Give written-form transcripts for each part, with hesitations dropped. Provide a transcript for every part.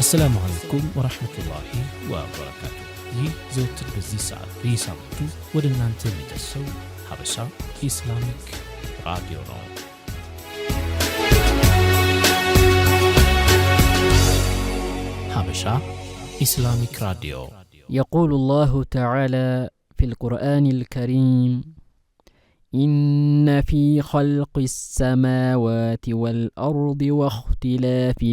السلام عليكم ورحمة الله وبركاته. زوتر بزي ساعة بيسامتو ودنان تميدسو حبشا إسلاميك راديو نو. حبشا إسلاميك راديو. يقول الله تعالى في القرآن الكريم: إن في خلق السماوات والأرض واختلاف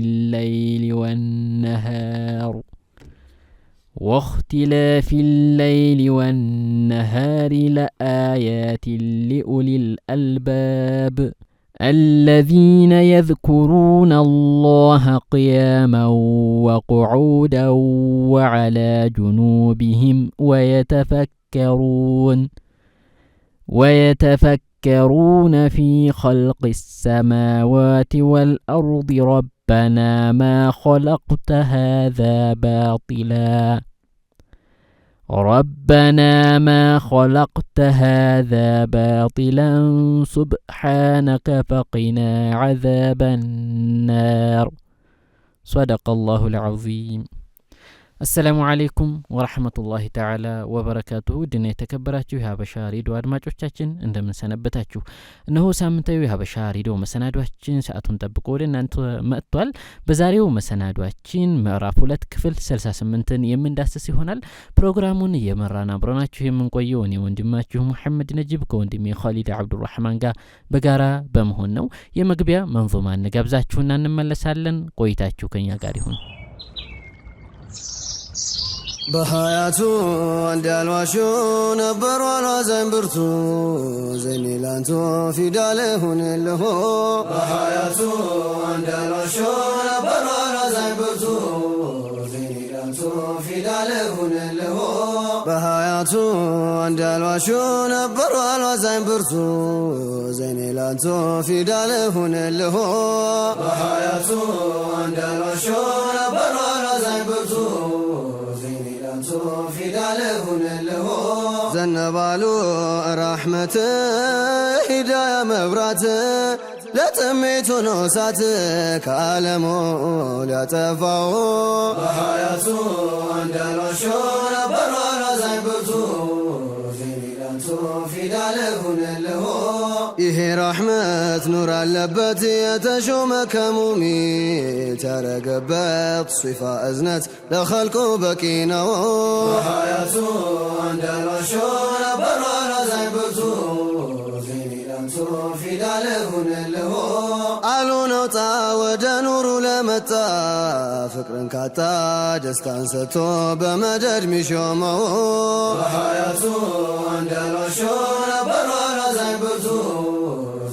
الليل والنهار لآيات لأولي الألباب الذين يذكرون الله قياما وقعودا وعلى جنوبهم ويتفكرون في خلق السماوات والأرض ربنا ما خلقت هذا باطلا سبحانك فقنا عذاب النار. صدق الله العظيم. السلام عليكم ورحمة الله تعالى وبركاته. دنا የተከበራችሁ የሀበሻ ሬዲዮ አድማጮቻችን እንደምን ሰነበታችሁ? እነሆ ሳምንታዊ የሀበሻ ሬዲዮ መሰናዷችን ሰዓቱን ጠብቆ ወደ እናንተ መጥቷል። በዛሬው መሰናዷችን ምዕራፍ 2 ክፍል 68ን የምንዳስስ ይሆናል። ፕሮግራሙን እየመራን አብረናችሁ የምንቆየው እኔ ወንድማችሁ መሐመድ ነጂብ ከወንድሜ ኻሊድ አብዱራህማን ጋር በጋራ በመሆን ነው። የመግቢያ መንዙማን እንጋብዛችሁና እንመለሳለን። ቆይታችሁ ከኛ ጋር ይሁን። በሀያቱ እንዳልዋሹ ነበሩ አልዋዛኝ ብርቱ ዘኒላንቱ ፊዳል ሁንልሁ። በሀያቱ እንዳልዋሹ ነበሩ አልዋዛኝ ብርቱ ዘኒላንቱ ፊዳል ሁንልሁ። በሀያቱ እንዳልዋሹ ነበሩ አልዋዛኝ ብርቱ ዘኒላንቱ ፊዳል ሁንልሁ። በሀያቱ እንዳልዋሹ ነበሩ አልዋዛኝ ብርቱ ዘነባሉ ረሕመት ሂዳያ መብራት ለጥሜቱ ነው እሳት ከዓለሙ ሊያጠፋው። በሀያቱ እንዳልዋሹ ነበሩ አልዋዛኝ ብርቱ ዘኒላንቱ ፊዳል ሁንልሁ። ይሄ ረሕመት ኑር አለበት የተሾመ ከሙሚት ያረገበት ሲፋ እዝነት ለኸልቁ በቂ ነው። በሀያቱ እንዳልዋሹ ነበሩ አልዋዛኝ ብርቱ ዘኒላንቱ ፊዳል ሁንልሁ። አሉ ነውጣ ወደ ኑሩ ለመጣ ፍቅርን ካጣ ደስታን ሰጥቶ በመደድ ሚሾመው። በሀያቱ እንዳልዋሹ ነበሩ አልዋዛኝ ብርቱ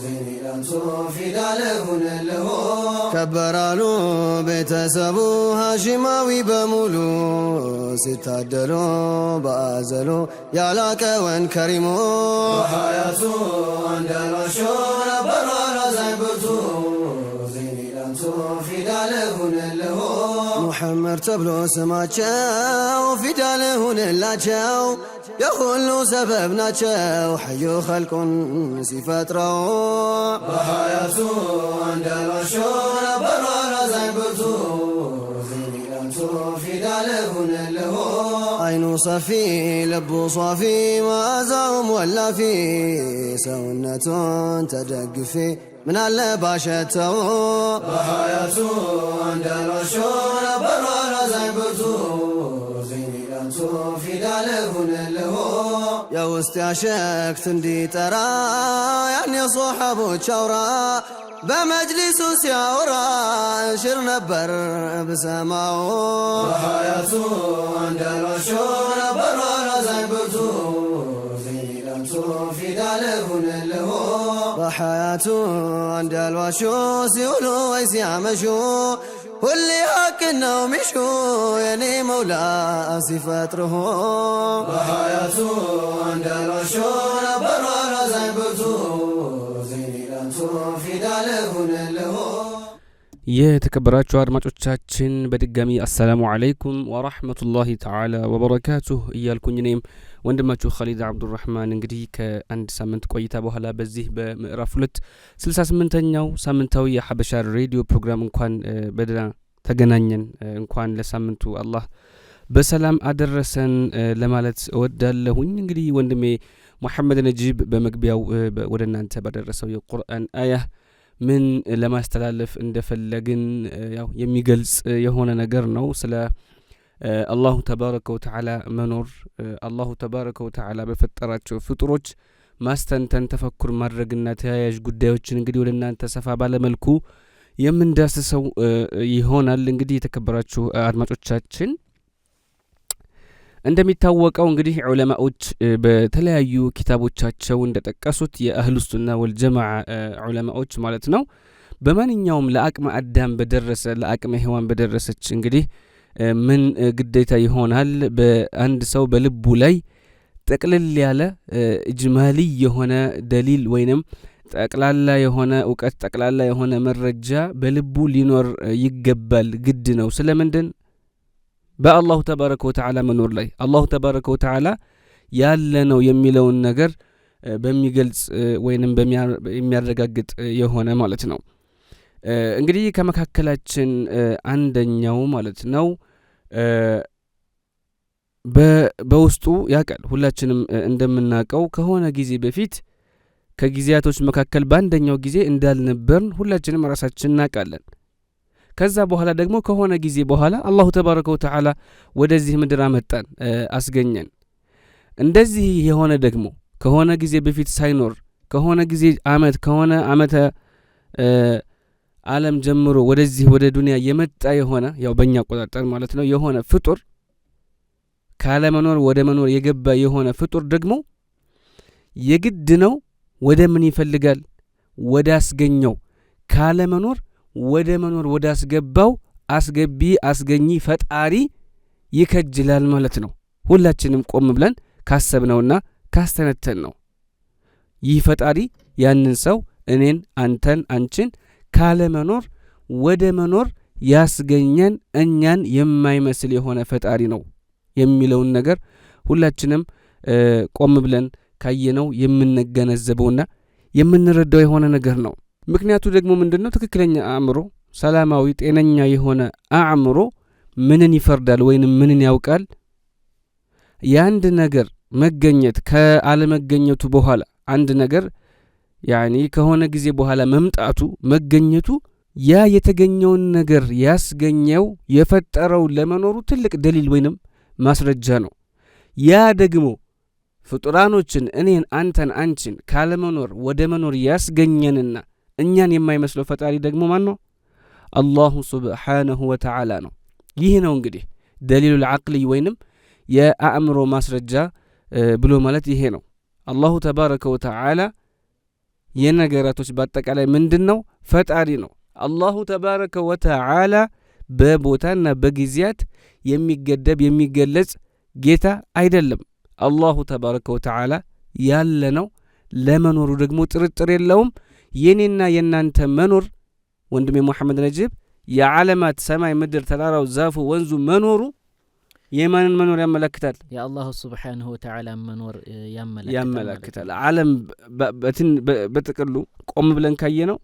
ዘኒላንቱ ፊዳል ሁንልሁ። ከበራሉ ቤተሰቡ ሃሺማዊ በሙሉ ሲታደሉ በአዘሉ ያላቀወን ከሪሙ። በሀያቱ እንዳልዋሹ ነበሩ አልዋዛኝ ብርቱ ዘኒላንቱ ፊዳል ሁንልሁ። ሙሐመድ ተብሎ ስማቸው ፊዳል ሁንላቸው የሁሉ ሰበብ ናቸው ሐዩ ኸልቁን ሲፈጥረው። በሀያቱ እንዳልዋሹ ነበሩ አልዋዛኝ ብርቱ ዘኒላንቱ ፊዳል ሁንልሁ። አይኑ ሰፊ ልቡ ሷፊ መዓዛውም ወላፊ ሰውነቱን ተደግፌ ምናለ ባሸተው። በሀያቱ እንዳልዋሹ ነበሩ አልዋዛኝ ብርቱ ዘኒላንቱ ፊዳል ሁንልሁ። የውስጥ ያሸክት እንዲጠራ ያን የሶሓቦች አውራ በመጅሊሱ ሲያወራ ሽር ነበር ብሰማው። በሀያቱ እንዳልዋሹ ነበሩ አልዋዛኝ ብርቱ ዘኒላንቱ ፊዳል ሁንልሁ። በሀያቱ እንዳልዋሹ ሲውሉ ወይ ሲያመሹ ሁሌ ሐቅ ነው ሚሹ የኔ መውላ ሲፈጥርሁ። በሀያቱ እንዳልዋሹ ነበሩ አልዋዛኝ ብርቱ ዘኒላንቱ ፊዳል ሁንልሁ። የተከበራችሁ አድማጮቻችን በድጋሚ አሰላሙ አለይኩም ወራህመቱላሂ ተዓላ ወበረካቱሁ እያልኩኝ እኔም ወንድማችሁ ኻሊድ አብዱራህማን እንግዲህ ከአንድ ሳምንት ቆይታ በኋላ በዚህ በምዕራፍ 2 68ኛው ሳምንታዊ የሐበሻ ሬዲዮ ፕሮግራም እንኳን በደህና ተገናኘን እንኳን ለሳምንቱ አላህ በሰላም አደረሰን ለማለት እወዳለሁኝ። እንግዲህ ወንድሜ ሙሐመድ ነጂብ በመግቢያው ወደ እናንተ ባደረሰው የቁርአን አያ ምን ለማስተላለፍ እንደፈለግን ያው የሚገልጽ የሆነ ነገር ነው። ስለ አላሁ ተባረከ ወተዓላ መኖር አላሁ ተባረከ ወተዓላ በፈጠራቸው ፍጡሮች ማስተንተን ተፈኩር ማድረግና ተያያዥ ጉዳዮችን እንግዲህ ወደ እናንተ ሰፋ ባለመልኩ የምንዳስሰው ይሆናል። እንግዲህ የተከበራችሁ አድማጮቻችን እንደሚታወቀው እንግዲህ ዑለማዎች በተለያዩ ኪታቦቻቸው እንደጠቀሱት የአህሉ ሱና ወልጀማዓ ዑለማዎች ማለት ነው በማንኛውም ለአቅመ አዳም በደረሰ ለአቅመ ሔዋን በደረሰች እንግዲህ ምን ግዴታ ይሆናል በአንድ ሰው በልቡ ላይ ጠቅልል ያለ እጅማሊ የሆነ ደሊል ወይንም ጠቅላላ የሆነ እውቀት ጠቅላላ የሆነ መረጃ በልቡ ሊኖር ይገባል ግድ ነው። ስለምንድን በአላሁ ተባረከ ወተዓላ መኖር ላይ አላሁ ተባረከ ወተዓላ ያለ ነው የሚለውን ነገር በሚገልጽ ወይንም የሚያረጋግጥ የሆነ ማለት ነው። እንግዲህ ከመካከላችን አንደኛው ማለት ነው በውስጡ ያውቃል ሁላችንም እንደምናውቀው ከሆነ ጊዜ በፊት ከጊዜያቶች መካከል በአንደኛው ጊዜ እንዳልነበርን ሁላችንም ራሳችን እናውቃለን። ከዛ በኋላ ደግሞ ከሆነ ጊዜ በኋላ አላሁ ተባረከ ወተዓላ ወደዚህ ምድር አመጣን አስገኘን። እንደዚህ የሆነ ደግሞ ከሆነ ጊዜ በፊት ሳይኖር ከሆነ ጊዜ አመት ከሆነ አመተ ዓለም ጀምሮ ወደዚህ ወደ ዱንያ የመጣ የሆነ ያው በእኛ አቆጣጠር ማለት ነው የሆነ ፍጡር ካለ መኖር ወደ መኖር የገባ የሆነ ፍጡር ደግሞ የግድ ነው ወደ ምን ይፈልጋል? ወደ አስገኘው ካለ መኖር ወደ መኖር ወደ አስገባው አስገቢ አስገኚ ፈጣሪ ይከጅላል ማለት ነው። ሁላችንም ቆም ብለን ካሰብነውና ካስተነተን ነው ይህ ፈጣሪ ያንን ሰው እኔን አንተን አንቺን ካለ መኖር ወደ መኖር ያስገኘን እኛን የማይመስል የሆነ ፈጣሪ ነው የሚለውን ነገር ሁላችንም ቆም ብለን ካየነው የምንገነዘበውና የምንረዳው የሆነ ነገር ነው። ምክንያቱ ደግሞ ምንድነው? ትክክለኛ አእምሮ ሰላማዊ ጤነኛ የሆነ አእምሮ ምንን ይፈርዳል ወይንም ምንን ያውቃል? የአንድ ነገር መገኘት ከአለመገኘቱ በኋላ አንድ ነገር ያኒ ከሆነ ጊዜ በኋላ መምጣቱ መገኘቱ ያ የተገኘውን ነገር ያስገኘው የፈጠረው ለመኖሩ ትልቅ ደሊል ወይንም ማስረጃ ነው። ያ ደግሞ ፍጡራኖችን እኔን አንተን አንቺን ካለመኖር ወደ መኖር ያስገኘንና እኛን የማይመስለው ፈጣሪ ደግሞ ማን ነው? አላሁ ሱብሓነሁ ወተዓላ ነው። ይህ ነው እንግዲህ ደሊሉል ዐቅሊ ወይንም የአእምሮ ማስረጃ ብሎ ማለት ይሄ ነው። አላሁ ተባረከ ወተዓላ የነገራቶች በአጠቃላይ ምንድን ነው? ፈጣሪ ነው። አላሁ ተባረከ ወተዓላ በቦታና በጊዜያት የሚገደብ የሚገለጽ ጌታ አይደለም። አላሁ ተባረከ ወተዓላ ያለ ነው። ለመኖሩ ደግሞ ጥርጥር የለውም። የኔና የናንተ መኖር ወንድሜ ሙሐመድ ነጂብ የዓለማት ሰማይ ምድር ተራራው ዛፉ ወንዙ መኖሩ የማንን መኖር ያመለክታል? የአላሁ ሱብሓነሁ ወተዓላ መኖር ያመለክታል። ዓለም በጥቅሉ ቆም ብለን ካየነው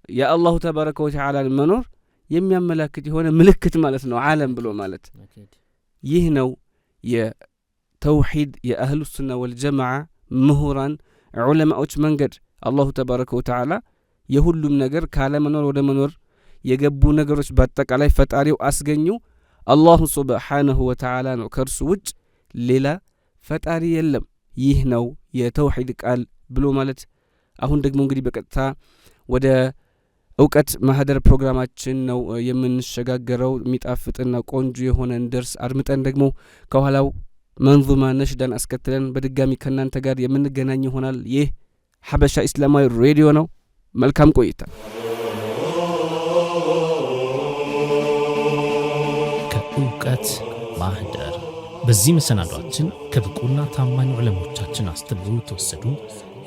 የአላሁ ተባረከ ወተዓላ መኖር የሚያመለክት የሆነ ምልክት ማለት ነው። ዓለም ብሎ ማለት ይህ ነው የተውሂድ የአህሉ ሱና ወልጀማዓ ምሁራን ዑለማዎች መንገድ። አላሁ ተባረከ ወተዓላ የሁሉም ነገር ካለ መኖር ወደ መኖር የገቡ ነገሮች በአጠቃላይ ፈጣሪው አስገኙ አላሁ ሱብሓነሁ ወተዓላ ነው። ከእርሱ ውጭ ሌላ ፈጣሪ የለም። ይህ ነው የተውሂድ ቃል ብሎ ማለት። አሁን ደግሞ እንግዲህ በቀጥታ ወደ እውቀት ማህደር ፕሮግራማችን ነው የምንሸጋገረው። የሚጣፍጥና ቆንጆ የሆነን ደርስ አድምጠን ደግሞ ከኋላው መንዙማ ነሽዳን አስከትለን በድጋሚ ከእናንተ ጋር የምንገናኝ ይሆናል። ይህ ሐበሻ ኢስላማዊ ሬዲዮ ነው። መልካም ቆይታ። ከእውቀት ማህደር በዚህ መሰናዷችን ከብቁና ታማኝ ዑለሞቻችን አስተምሮ የተወሰዱ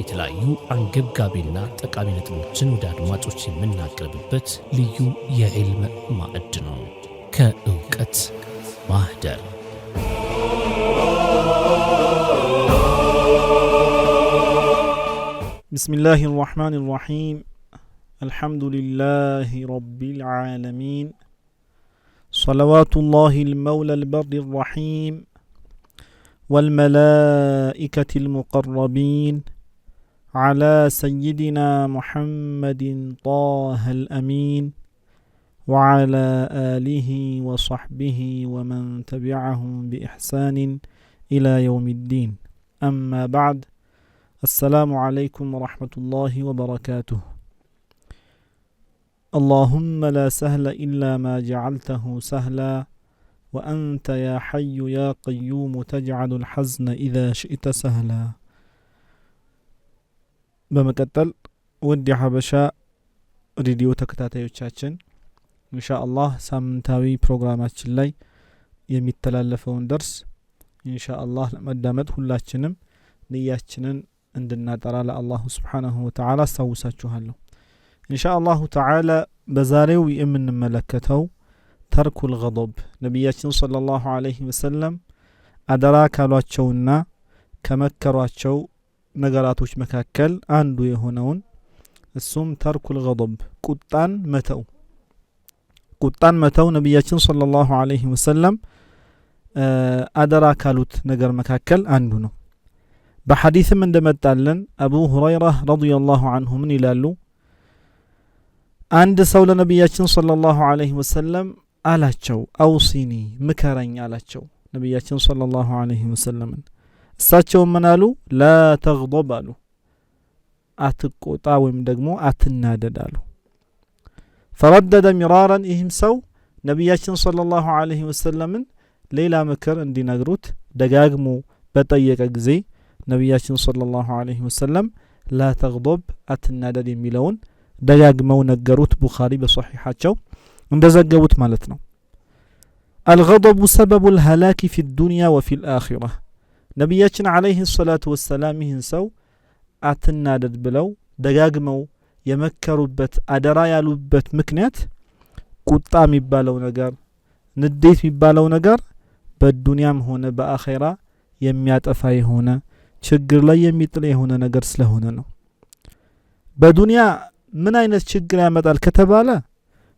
የተለያዩ አንገብጋቢና ጠቃሚ ነጥቦችን ወደ አድማጮች የምናቀርብበት ልዩ የዕልም ማዕድ ነው። ከእውቀት ማህደር ቢስሚላሂ ራሕማኒ ራሒም አልሐምዱሊላሂ ረቢል ዓለሚን صلوات الله المولى البر الرحيم والملائكة المقربين على سيدنا محمد طه الأمين وعلى آله وصحبه ومن تبعهم بإحسان إلى يوم الدين. أما بعد، السلام عليكم ورحمة الله وبركاته. اللهم لا سهل إلا ما جعلته سهلا وأنت يا حي يا قيوم تجعل الحزن إذا شئت سهلا. بمكتل ودي حبشا راديو ተከታታዮቻችን ኢንሻአላህ ሳምንታዊ ፕሮግራማችን ላይ የሚተላለፈውን ደርስ ኢንሻአላህ ለመዳመጥ ሁላችንም ንያችንን እንድናጠራ ለአላህ Subhanahu Wa Ta'ala አስተዋውሳችኋለሁ። ኢንሻአላህ ተዓላ በዛሬው የምንመለከተው ተርኩል ገضብ ነብያችን ሰለላሁ ዐለይሂ ወሰለም አደራ ካሏቸውና ከመከሯቸው ነገራቶች መካከል አንዱ የሆነውን እሱም ተርኩል ገضብ ቁጣን መተው ነብያችን ሰለላሁ ዐለይሂ ወሰለም አደራ ካሉት ነገር መካከል አንዱ ነው። በሐዲስም እንደመጣለን አቡ ሁረይራ ረዲየላሁ ዐንሁ ምን ይላሉ? አንድ ሰው ለነብያችን ሰለላሁ ዐለይሂ ወሰለም አላቸው፣ አውሲኒ ምከረኝ አላቸው ነብያችን ሰለላሁ ዐለይሂ ወሰለም። እሳቸው ምን አሉ? ላ ተግضብ አሉ፣ አትቆጣ ወይም ደግሞ አትናደድ አሉ። ፈረደደ ሚራራን፣ ይህም ሰው ነብያችን ሰለላሁ ዐለይሂ ወሰለም ሌላ ምክር እንዲነግሩት ደጋግሞ በጠየቀ ጊዜ ነብያችን ሰለላሁ ዐለይሂ ወሰለም ላ ተግضብ አትናደድ የሚለውን ደጋግመው ነገሩት። ቡኻሪ በሶሒሓቸው እንደዘገቡት ማለት ነው። الغضب سبب الهلاك في الدنيا وفي الآخرة ነብያችን ዐለይሂ ሰላቱ ወሰላም ይህን ሰው አትናደድ ብለው ደጋግመው የመከሩበት አደራ ያሉበት ምክንያት ቁጣ የሚባለው ነገር፣ ንዴት የሚባለው ነገር በዱንያም ሆነ በአኺራ የሚያጠፋ የሆነ ችግር ላይ የሚጥል የሆነ ነገር ስለሆነ ነው። በዱንያ ምን አይነት ችግር ያመጣል ከተባለ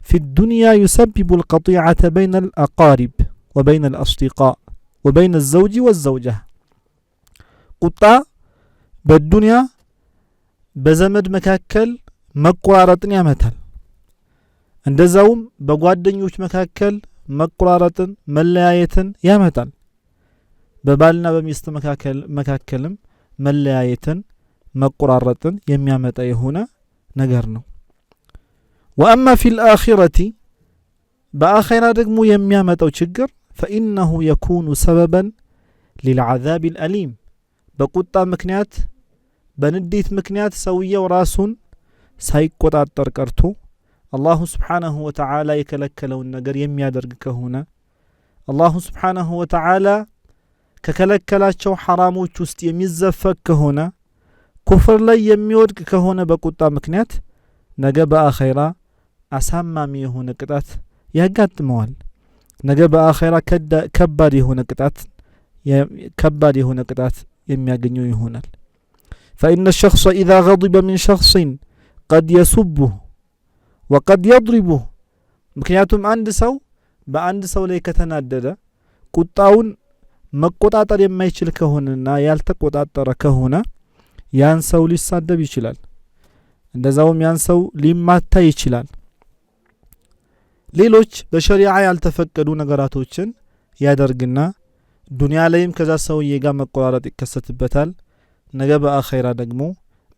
في الدنيا يسبب القطيعة بين الأقارب وبين الأصدقاء وبين الزوج والزوجة. ቁጣ በዱንያ በዘመድ መካከል መቆራረጥን ያመጣል። እንደዛውም በጓደኞች መካከል መቆራረጥን መለያየትን ያመጣል። በባልና በሚስት መካከልም መለያየትን መቆራረጥን የሚያመጣ የሆነ ነገር ነው። وأما في الآخرة بآخرة ደግሞ የሚያመጣው ችግር فإنه يكون سببا للعذاب الأليم በቁጣ ምክንያት በንዴት ምክንያት ሰውየው ራሱን ሳይቆጣጠር ቀርቶ አላሁ Subhanahu Wa Ta'ala የከለከለውን ነገር የሚያደርግ ከሆነ አላሁ Subhanahu Wa Ta'ala ከከለከላቸው ሐራሞች ውስጥ የሚዘፈቅ ከሆነ ኩፍር ላይ የሚወድቅ ከሆነ በቁጣ ምክንያት ነገ በአኺራ አሳማሚ የሆነ ቅጣት ያጋጥመዋል። ነገ በአኺራ ከባድ የሆነ ቅጣት የሚያገኘው ይሆናል። فإن الشخص إذا غضب من شخص قد يسبه وقد يضربه ምክንያቱም አንድ ሰው በአንድ ሰው ላይ ከተናደደ ቁጣውን መቆጣጠር የማይችል ከሆነና ያልተቆጣጠረ ከሆነ ያን ሰው ሊሳደብ ይችላል። እንደዛውም ያን ሰው ሊማታ ይችላል። ሌሎች በሸሪዓ ያልተፈቀዱ ነገራቶችን ያደርግና ዱንያ ላይም ከዛ ሰውዬ ጋር መቆራረጥ ይከሰትበታል። ነገ በአኺራ ደግሞ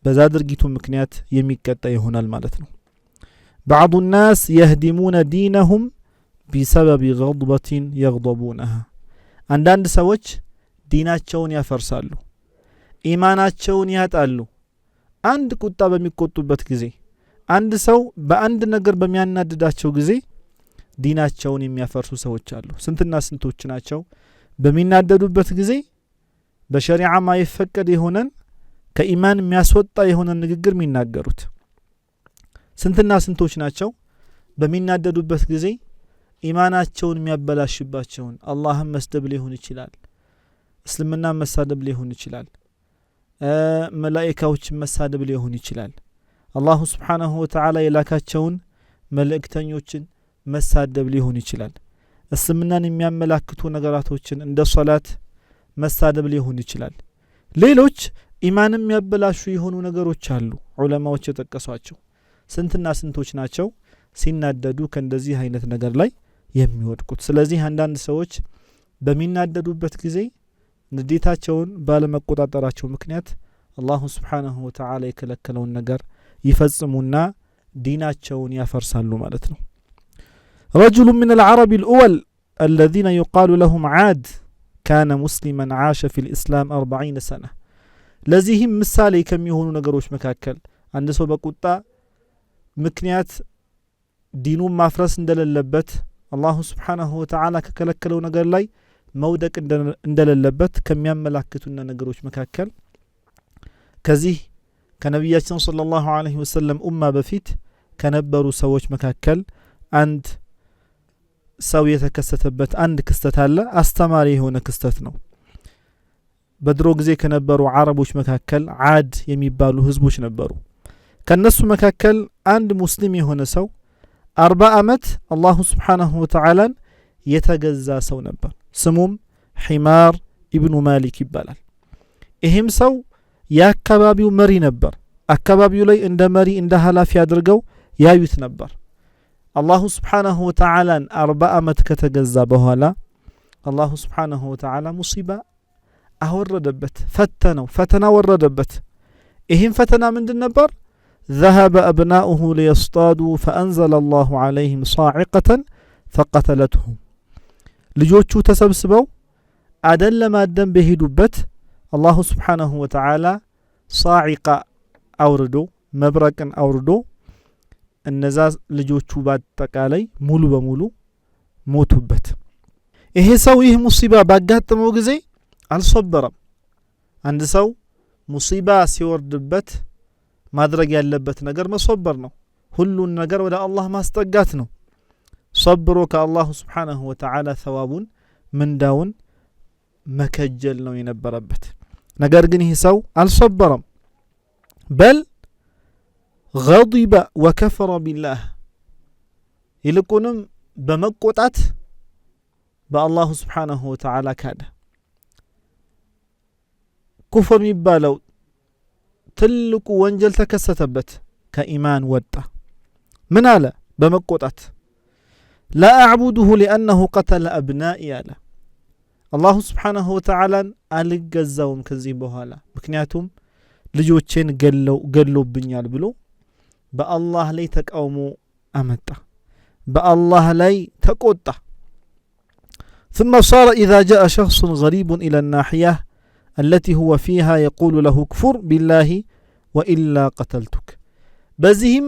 በዛ ድርጊቱ ምክንያት የሚቀጣ ይሆናል ማለት ነው። بعض الناس يهدمون دينهم بسبب غضبة يغضبونها አንዳንድ ሰዎች ዲናቸውን ያፈርሳሉ፣ ኢማናቸውን ያጣሉ አንድ ቁጣ በሚቆጡበት ጊዜ። አንድ ሰው በአንድ ነገር በሚያናድዳቸው ጊዜ ዲናቸውን የሚያፈርሱ ሰዎች አሉ። ስንትና ስንቶች ናቸው በሚናደዱበት ጊዜ በሸሪዓ ማይፈቀድ የሆነን ከኢማን የሚያስወጣ የሆነን ንግግር የሚናገሩት? ስንትና ስንቶች ናቸው በሚናደዱበት ጊዜ ኢማናቸውን የሚያበላሽባቸውን? አላህን መስደብ ሊሆን ይችላል፣ እስልምና መሳደብ ሊሆን ይችላል፣ መላእክቶችን መሳደብ ሊሆን ይችላል፣ አላሁ Subhanahu Wa Ta'ala የላካቸውን መልእክተኞችን መሳደብ ሊሆን ይችላል። እስልምናን የሚያመላክቱ ነገራቶችን እንደ ሶላት መሳደብ ሊሆን ይችላል። ሌሎች ኢማንም ያበላሹ የሆኑ ነገሮች አሉ ዑለማዎች የጠቀሷቸው ስንትና ስንቶች ናቸው ሲናደዱ ከእንደዚህ አይነት ነገር ላይ የሚወድቁት። ስለዚህ አንዳንድ ሰዎች በሚናደዱበት ጊዜ ንዴታቸውን ባለመቆጣጠራቸው ምክንያት አላሁ ስብሓንሁ ወተዓላ የከለከለውን ነገር ይፈጽሙና ዲናቸውን ያፈርሳሉ ማለት ነው። رجل من العرب الأول الذين يقال لهم عاد كان مسلما عاش في الإسلام 40 سنة ለዚህም ምሳሌ ከሚሆኑ ነገሮች መካከል አንድ ሰው በቁጣ ምክንያት ዲኑን ማፍረስ እንደሌለበት አላሁ ስብሓንሁ ወተዓላ ከከለከለው ነገር ላይ መውደቅ እንደሌለበት ከሚያመላክቱና ነገሮች መካከል ከዚህ ከነቢያችን ሰለላሁ ዐለይሂ ወሰለም ኡማ በፊት ከነበሩ ሰዎች መካከል አንድ ሰው የተከሰተበት አንድ ክስተት አለ። አስተማሪ የሆነ ክስተት ነው። በድሮ ጊዜ ከነበሩ አረቦች መካከል ዓድ የሚባሉ ህዝቦች ነበሩ። ከነሱ መካከል አንድ ሙስሊም የሆነ ሰው 40 ዓመት አላሁ ስብሓንሁ ወተዓላን የተገዛ ሰው ነበር። ስሙም ሒማር ኢብኑ ማሊክ ይባላል። ይህም ሰው የአካባቢው መሪ ነበር። አካባቢው ላይ እንደ መሪ እንደ ኃላፊ አድርገው ያዩት ነበር። አላሁ ስብሓንሁ ወተዓላን 40 ዓመት ከተገዛ በኋላ አላሁ ስብሓንሁ ወተዓላ ሙሲባ አወረደበት፣ ፈተና ወረደበት። ይህም ፈተና ምንድን ነበር? ذهب أبناؤه ليصطادوا فأنزل الله عليهم صاعقة فقتلتهم ልጆቹ ተሰብስበው አደን ለማደን በሄዱበት አላሁ ስብሓንሁ ወተዓላ ሳዒቃ አውርዶ መብረቅን አውርዶ እነዛ ልጆቹ በአጠቃላይ ሙሉ በሙሉ ሞቱበት። ይሄ ሰው ይህ ሙሲባ ባጋጠመው ጊዜ አልሶበረም። አንድ ሰው ሙሲባ ሲወርድበት ማድረግ ያለበት ነገር መሶበር ነው። ሁሉን ነገር ወደ አላህ ማስጠጋት ነው። صبሮ ከአላሁ ስብሓንሁ ወተዓላ ሰዋቡን ምንዳውን መከጀል ነው የነበረበት። ነገር ግን ይህ ሰው አልሶበረም። በል غضب وكفر بالله ይልቁንም በመቆጣት በአላሁ ስብሓንሁ ወተዓላ ካደ። ኩፍር የሚባለው ትልቁ ወንጀል ተከሰተበት፣ ከኢማን ወጣ። ምን አለ? በመቆጣት لا أعبده لأنه قتل أبنائي አለ። አላሁ ስብሓንሁ ወተዓላን አልገዛውም ከዚህ በኋላ ምክንያቱም ልጆቼን ገሎብኛል ብሎ በአላህ ላይ ተቃውሞ አመጣ፣ በአላህ ላይ ተቆጣ። ثم صار إذا جاء شخص غريب إلى الناحية التي هو فيها يقول له كفر بالله وإلا قتلتك በዚህም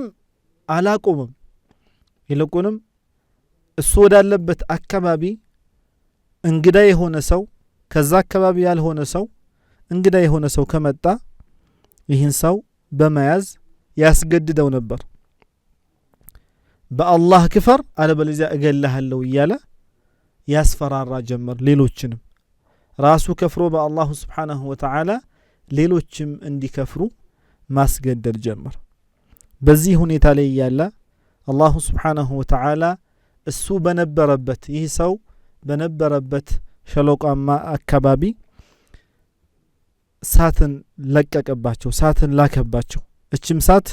አላቆምም። ይልቁንም እሱ ወዳለበት አካባቢ እንግዳ የሆነ ሰው ከዛ አካባቢ ያልሆነ ሰው እንግዳ የሆነ ሰው ከመጣ ይህን ሰው በመያዝ ያስገድደው ነበር። በአላህ ክፈር አለበለዚያ እገልሃለሁ እያለ ያስፈራራ ጀመር። ሌሎችንም ራሱ ከፍሮ በአላሁ ስብሓንሁ ወተዓላ ሌሎችም እንዲከፍሩ ማስገደድ ጀመር። በዚህ ሁኔታ ላይ ያለ አላሁ ስብሓንሁ ወተዓላ እሱ በነበረበት ይህ ሰው በነበረበት ሸለቋማ አካባቢ ሳትን ለቀቀባቸው፣ ሳትን ላከባቸው። እችም ሳት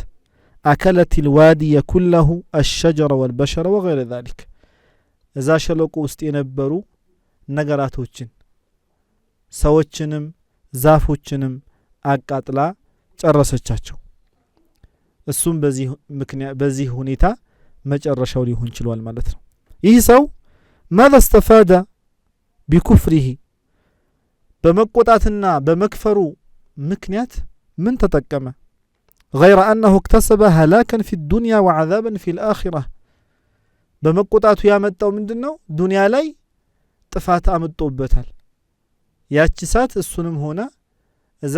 አከለት ልዋዲየ ኩለሁ አሸጀረ ወልበሸረ ወገይረ ዛሊክ እዛ ሸለቆ ውስጥ የነበሩ ነገራቶችን ሰዎችንም ዛፎችንም አቃጥላ ጨረሰቻቸው። እሱም በዚህ ሁኔታ መጨረሻው ሊሆን ችሏል ማለት ነው። ይህ ሰው ماذا استفاد بكفره በመቆጣትና በመክፈሩ ምክንያት ምን ተጠቀመ? غير أنه اكتسب هلاكا في الدنيا وعذابا في الآخرة በመቆጣቱ ያመጣው ምንድነው? ዱንያ ላይ ጥፋት አመጣውበታል። ያቺ ሳት እሱንም ሆነ እዛ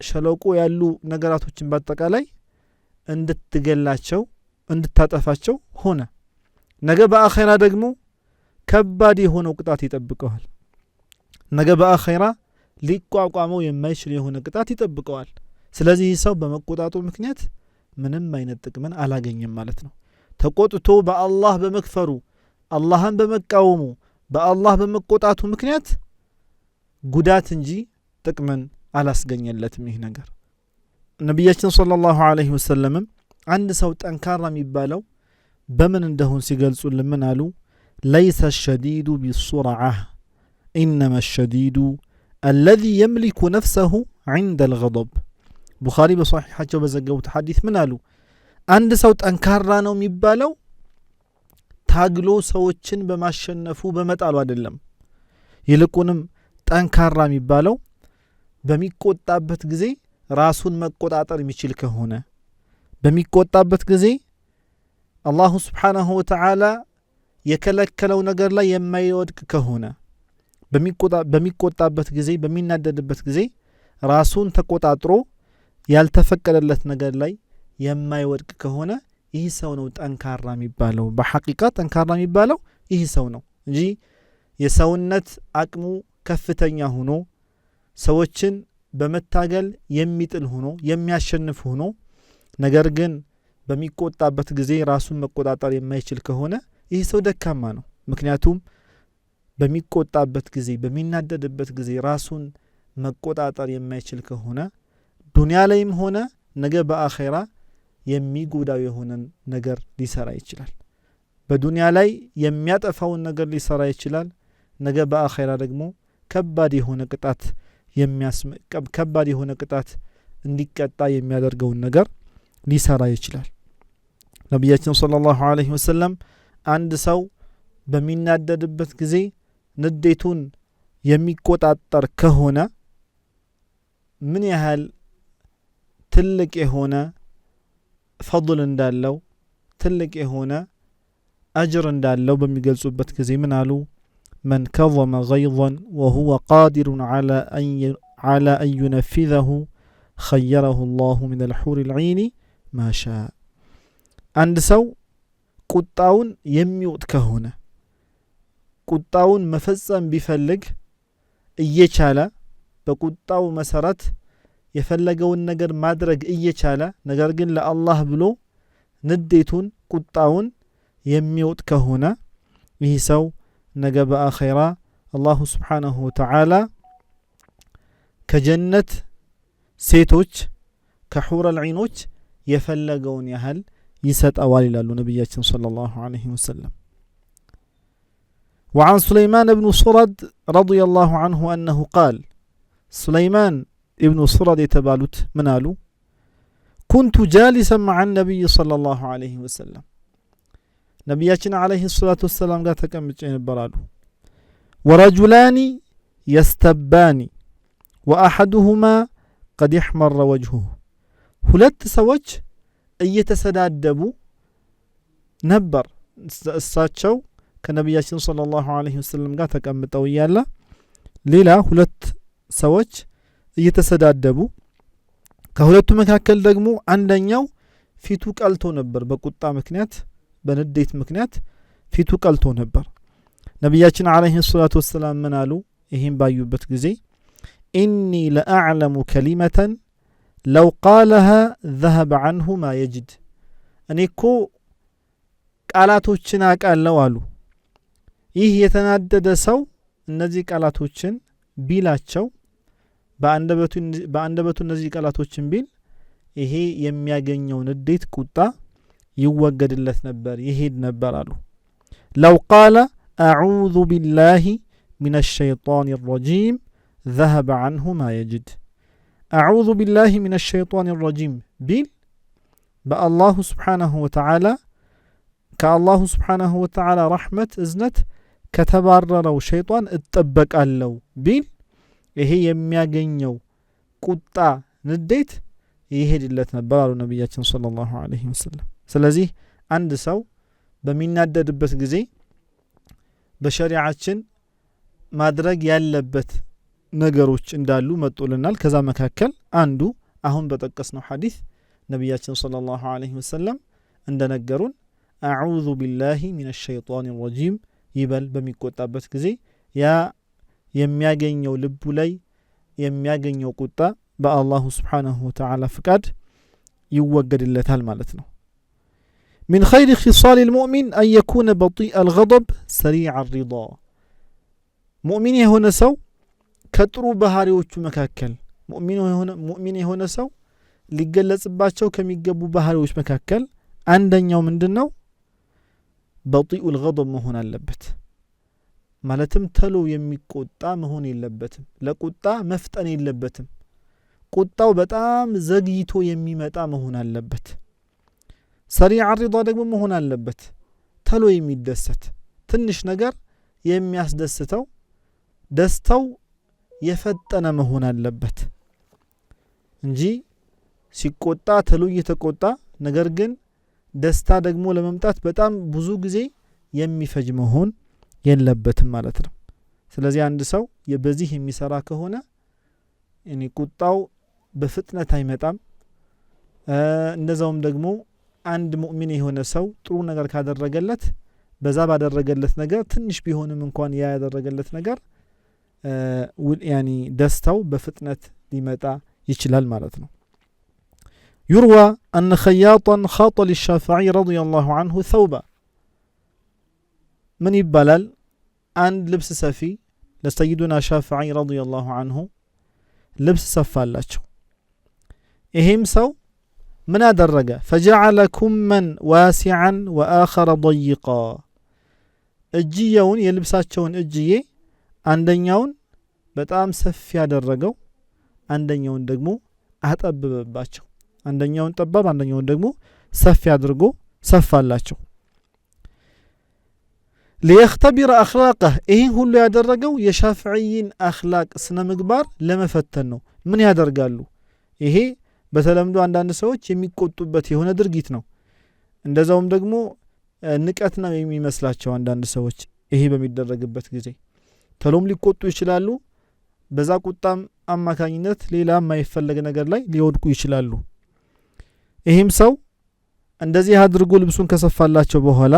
ሸለቆ ያሉ ነገራቶችን በአጠቃላይ እንድትገላቸው እንድታጠፋቸው ሆነ። ነገ በአኺራ ደግሞ ከባድ የሆነው ቅጣት ይጠብቀዋል። ነገ በአኺራ ሊቋቋመው የማይችል የሆነ ቅጣት ይጠብቀዋል። ስለዚህ ሰው በመቆጣቱ ምክንያት ምንም አይነት ጥቅምን አላገኘም ማለት ነው። ተቆጥቶ በአላህ በመክፈሩ አላህን በመቃወሙ በአላህ በመቆጣቱ ምክንያት ጉዳት እንጂ ጥቅምን አላስገኘለትም ይህ ነገር። ነቢያችን ሰለላሁ ዐለይሂ ወሰለም አንድ ሰው ጠንካራ የሚባለው በምን እንደሆን ሲገልጹልን ምን አሉ? ለይሰ ሸዲዱ ቢሱርዓ ኢነማ ሸዲዱ አለዚ የምሊኩ ነፍሰሁ ዐንደ ልገضብ። ቡኻሪ በሶሒሓቸው በዘገቡት ሐዲስ ምን አሉ? አንድ ሰው ጠንካራ ነው የሚባለው ታግሎ ሰዎችን በማሸነፉ በመጣሉ አይደለም። ይልቁንም ጠንካራ የሚባለው በሚቆጣበት ጊዜ ራሱን መቆጣጠር የሚችል ከሆነ፣ በሚቆጣበት ጊዜ አላሁ ስብሓናሁ ወተዓላ የከለከለው ነገር ላይ የማይወድቅ ከሆነ፣ በሚቆጣበት ጊዜ በሚናደድበት ጊዜ ራሱን ተቆጣጥሮ ያልተፈቀደለት ነገር ላይ የማይወድቅ ከሆነ ይህ ሰው ነው ጠንካራ የሚባለው። በሐቂቃ ጠንካራ የሚባለው ይህ ሰው ነው እንጂ የሰውነት አቅሙ ከፍተኛ ሆኖ ሰዎችን በመታገል የሚጥል ሆኖ የሚያሸንፍ ሆኖ ነገር ግን በሚቆጣበት ጊዜ ራሱን መቆጣጠር የማይችል ከሆነ ይህ ሰው ደካማ ነው። ምክንያቱም በሚቆጣበት ጊዜ በሚናደድበት ጊዜ ራሱን መቆጣጠር የማይችል ከሆነ ዱንያ ላይም ሆነ ነገ በአኼራ የሚጎዳው የሆነን ነገር ሊሰራ ይችላል። በዱንያ ላይ የሚያጠፋውን ነገር ሊሰራ ይችላል። ነገ በአኼራ ደግሞ ከባድ የሆነ ቅጣት እንዲቀጣ የሚያደርገውን ነገር ሊሰራ ይችላል። ነቢያችን ሰለላሁ ዐለይሂ ወሰለም አንድ ሰው በሚናደድበት ጊዜ ንዴቱን የሚቆጣጠር ከሆነ ምን ያህል ትልቅ የሆነ ፈضል እንዳለው ትልቅ የሆነ አጅር እንዳለው በሚገልጹበት ጊዜ ምን አሉ? መን ከظመ ገይظን ወሁወ ቃዲሩን ዐላ አን ዩነፊዘሁ ኸየረሁ ላሁ ምን አልሑር ልዒኒ ማሻ። አንድ ሰው ቁጣውን የሚውጥ ከሆነ ቁጣውን መፈጸም ቢፈልግ እየቻለ በቁጣው መሰረት የፈለገውን ነገር ማድረግ እየቻለ ነገር ግን ለአላህ ብሎ ንዴቱን ቁጣውን የሚውጥ ከሆነ ይህ ሰው ነገ በአኼራ አላሁ ስብሓናሁ ወተዓላ ከጀነት ሴቶች ከሑር ልዒኖች የፈለገውን ያህል ይሰጠዋል ይላሉ ነቢያችን ሰለላሁ ዐለይሂ ወሰለም። وعن سليمان بن سرد رضي الله عنه أنه قال سليمان ابن سرد يتبالوت منالو كنت جالسا مع النبي صلى الله عليه وسلم نبياتنا عليه الصلاة والسلام قال تكمل برالو ورجلان يستبان وأحدهما قد يحمر وجهه ሁለት ሰዎች እየተሰዳደቡ ነበር። እሳቸው ከነቢያችን ሰለላሁ ዐለይሂ ወሰለም ጋር ተቀምጠው እያለ ሌላ ሁለት ሰዎች እየተሰዳደቡ ከሁለቱ መካከል ደግሞ አንደኛው ፊቱ ቀልቶ ነበር። በቁጣ ምክንያት በንዴት ምክንያት ፊቱ ቀልቶ ነበር። ነቢያችን ዐለይሂ ሰላቱ ወሰላም ምን አሉ? ይህም ባዩበት ጊዜ ኢኒ ለአዕለሙ ከሊመተን ለው ቃለሃ ዘሀበ ዐንሁ ማ የጅድ። እኔ እኮ ቃላቶችን አቃለው አሉ። ይህ የተናደደ ሰው እነዚህ ቃላቶችን ቢላቸው በአንደበቱ እነዚህ ቃላቶችን ቢል ይሄ የሚያገኘው ንዴት ቁጣ ይወገድለት ነበር፣ ይሄድ ነበር አሉ። ለው ቃለ አዑዙ ቢላሂ ሚነ ሸይጣን ረጂም ዘሀበ ዐንሁ ማ የጅድ። አዑዙ ቢላሂ ሚነ ሸይጣን ረጂም ቢል በአላሁ ስብሓናሁ ወተዓላ ከአላሁ ስብሓናሁ ወተዓላ ረሕመት እዝነት ከተባረረው ሸይጣን እጠበቃለሁ ቢል ይሄ የሚያገኘው ቁጣ ንዴት ይሄድለት ነበር አሉ ነቢያችን ሰለላሁ ዐለይሂ ወሰለም። ስለዚህ አንድ ሰው በሚናደድበት ጊዜ በሸሪዓችን ማድረግ ያለበት ነገሮች እንዳሉ መጥቶልናል። ከዛ መካከል አንዱ አሁን በጠቀስነው ሐዲስ ነቢያችን ሰለላሁ ዐለይሂ ወሰለም እንደነገሩን አዑዙ ቢላሂ ሚነ ሸይጣን ረጂም ይበል በሚቆጣበት ጊዜ ያ የሚያገኘው ልቡ ላይ የሚያገኘው ቁጣ በአላሁ ስብሓናሁ ወተዓላ ፍቃድ ይወገድለታል ማለት ነው። من خير خصال المؤمن أن يكون بطيء الغضب سريع الرضا مؤمن هنا سو كترو بهاريوቹ መካከል ሙእሚን የሆነ ሰው ሊገለጽባቸው ከሚገቡ ባህሪዎች መካከል አንደኛው ምንድነው بطيء الغضب መሆን አለበት ማለትም ተሎ የሚቆጣ መሆን የለበትም ለቁጣ መፍጠን የለበትም ቁጣው በጣም ዘግይቶ የሚመጣ መሆን አለበት سريع الرضا ደግሞ መሆን አለበት ተሎ የሚደሰት ትንሽ ነገር የሚያስደስተው ደስታው የፈጠነ መሆን አለበት እንጂ ሲቆጣ ተሎ እየተቆጣ ነገር ግን ደስታ ደግሞ ለመምጣት በጣም ብዙ ጊዜ የሚፈጅ መሆን የለበትም ማለት ነው ስለዚህ አንድ ሰው በዚህ የሚሰራ ከሆነ እኔ ቁጣው በፍጥነት አይመጣም እንደዛውም ደግሞ አንድ ሙእሚን የሆነ ሰው ጥሩ ነገር ካደረገለት በዛ ባደረገለት ነገር ትንሽ ቢሆንም እንኳን ያ ያደረገለት ነገር يعني دستو بفتنة لمتى يشلال مالتنا يروى أن خياطا خاط للشافعي رضي الله عنه ثوبا من يبلل عند لبس سفي لسيدنا شافعي رضي الله عنه لبس سفالاتشو إهم سو من أدرجة فجعل كما واسعا وآخر ضيقا الجيون يلبساتشون الجيه አንደኛውን በጣም ሰፊ ያደረገው አንደኛውን ደግሞ አጠበበባቸው አንደኛውን ጠባብ አንደኛውን ደግሞ ሰፊ አድርጎ ሰፋላቸው ليختبر اخلاقه ይሄን ሁሉ ያደረገው የሻፊዒን አخلاق ስነ ምግባር ለመፈተን ነው ምን ያደርጋሉ ይሄ በተለምዶ አንዳንድ ሰዎች የሚቆጡበት የሆነ ድርጊት ነው እንደዛውም ደግሞ ንቀት ነው የሚመስላቸው አንዳንድ ሰዎች ይሄ በሚደረግበት ጊዜ ተሎም ሊቆጡ ይችላሉ በዛ ቁጣም አማካኝነት ሌላ የማይፈልግ ነገር ላይ ሊወድቁ ይችላሉ ይሄም ሰው እንደዚህ አድርጎ ልብሱን ከሰፋላቸው በኋላ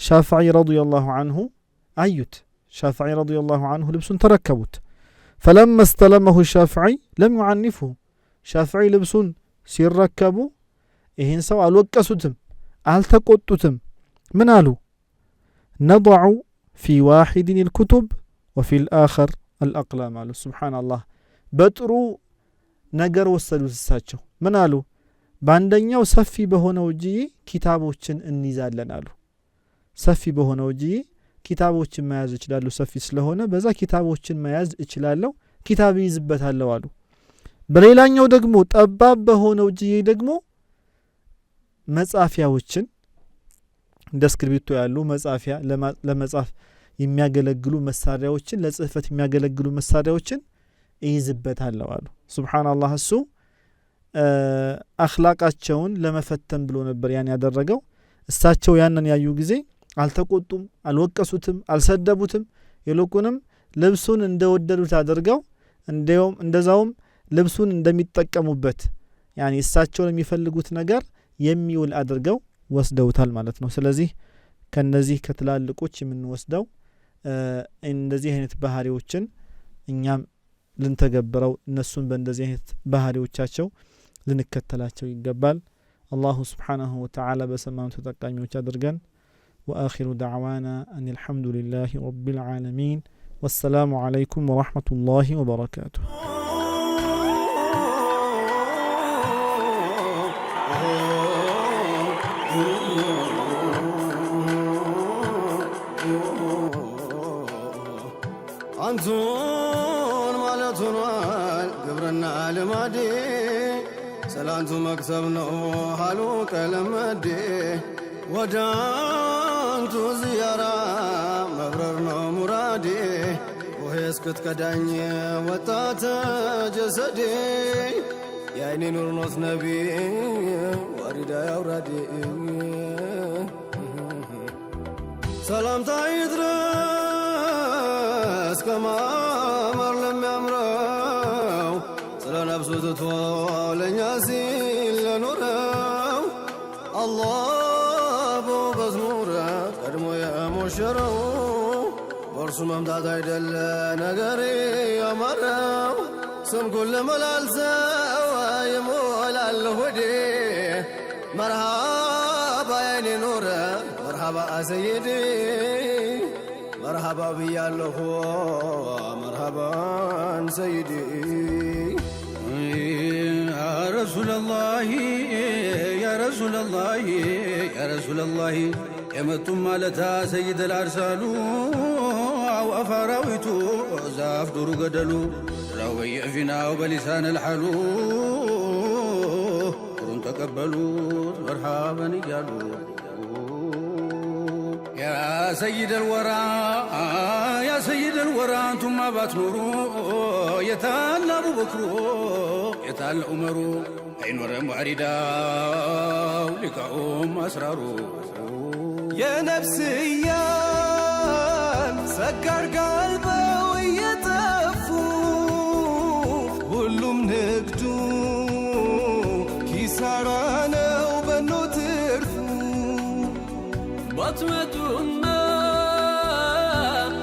ሻፊዒ ረዲየላሁ ዐንሁ አዩት ሻፊዒ ረዲየላሁ ዐንሁ ልብሱን ተረከቡት فلما استلمه الشافعي لم يعنفه ሻፊዒ ልብሱን ሲረከቡ ይሄን ሰው አልወቀሱትም አልተቆጡትም ምን አሉ نضع في واحد الكتب وفي الآخر الأقلام قالوا سبحان الله بطرو نجر وصلوا الساتشو من قالوا باندنياو سفي بهونه وجي كتابوችን እንይዛለን አሉ ሰፊ በሆነ ወጂ ኪታቦችን መያዝ ይችላሉ ሰፊ ስለሆነ በዛ ኪታቦችን መያዝ ይችላልው ኪታብ ይዝበታለው አሉ በሌላኛው ደግሞ ጠባብ በሆነ ወጂ ደግሞ መጻፊያዎችን እንደ ስክሪፕቶ ያሉ መጻፊያ ለመጻፍ የሚያገለግሉ መሳሪያዎችን ለጽህፈት የሚያገለግሉ መሳሪያዎችን ይይዝበታለው አሉ ሱብሃንአላህ እሱ አخلاቃቸውን ለመፈተን ብሎ ነበር ያን ያደረገው እሳቸው ያንን ያዩ ጊዜ አልተቆጡም አልወቀሱትም አልሰደቡትም ይልቁንም ልብሱን እንደወደዱት አድርገው እንደዛውም ልብሱን እንደሚጠቀሙበት يعني እሳቸው የሚፈልጉት ነገር የሚውል አድርገው ወስደውታል ማለት ነው ስለዚህ ከነዚህ ከትላልቆች የምንወስደው እንደዚህ አይነት ባህሪዎችን እኛም ልንተገብረው እነሱን በእንደዚህ አይነት ባህሪዎቻቸው ልንከተላቸው ይገባል الله سبحانه وتعالى بسمعون تتقاميوች አድርገን وآخر دعوانا أن الحمد لله رب العالمين والسلام عليكم ورحمة الله وبركاته አንቱን ማለቱን ግብርና ልማዴ ሰላንቱ መክሰብ ነው ሃሉ ቀለመዴ ወዳንቱ ዝያራ መብረር ነው ሙራዴ ወሄስ ክትከዳኝ ወጣተ ጀሰዴ የአይኔ ኑር ኖት ነቢ ዋሪዳ ያውራዴ ሰላምታ ይድረስ ከማመር ለሚያምረው ስለ ነፍሱ ትቶ ለእኛ ሲል ለኖረው አላህ በውበት ኑረ ቀድሞ የሞሸረው በእርሱ መምጣት አይደለ ነገር ያማረው ስንኩን ለመላልሰው ይሞላል ሆዴ መርሃባ የኔ ኖረ መርሃባ ሰይዲ መርሃባ ብያለሁ መርሃባን ሰይዲ يا رسول الله يا رسول الله يا رسول الله يمتم مالتا سيد الأرسالو أو أفراويتو زاف دورو قدلو روي فينا وبلسان الحلو قرون تقبلوا مرحبا يالو يا سيد الورى يا سيد الورى انتم ما باتنورو يتال ابو بكرو يتال عمرو عين ورم عريدا لقاهم اسرارو يا نفسيان سكر قلبه ويتفو ሁሉም ንግዱ ኪሳራ ነው በኖ ትርፉ بطمتنا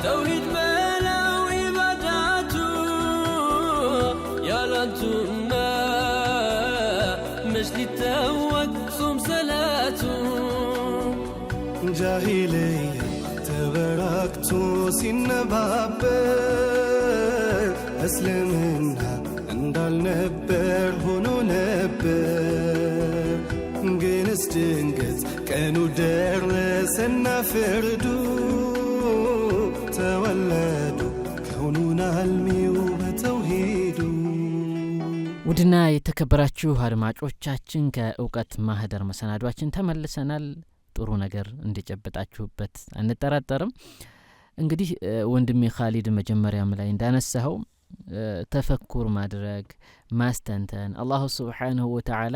توحيد بلا وعباداته يا لنتنا مش للتوك صوم صلاته جاهلية تبركتو سنبابر أسلمنا اندال نبر هنو نبر جنس دنجت كانوا درسنا فردو تولدوا كونونا علمي وبتوحيدو ውድና የተከበራችሁ አድማጮቻችን ከእውቀት ማህደር መሰናዷችን ተመልሰናል። ጥሩ ነገር እንዲጨበጣችሁበት አንጠራጠርም። እንግዲህ ወንድሜ ኻሊድ መጀመሪያም ላይ እንዳነሳው ተፈኩር ማድረግ ማስተንተን አላሁ ሱብሓነሁ ወተዓላ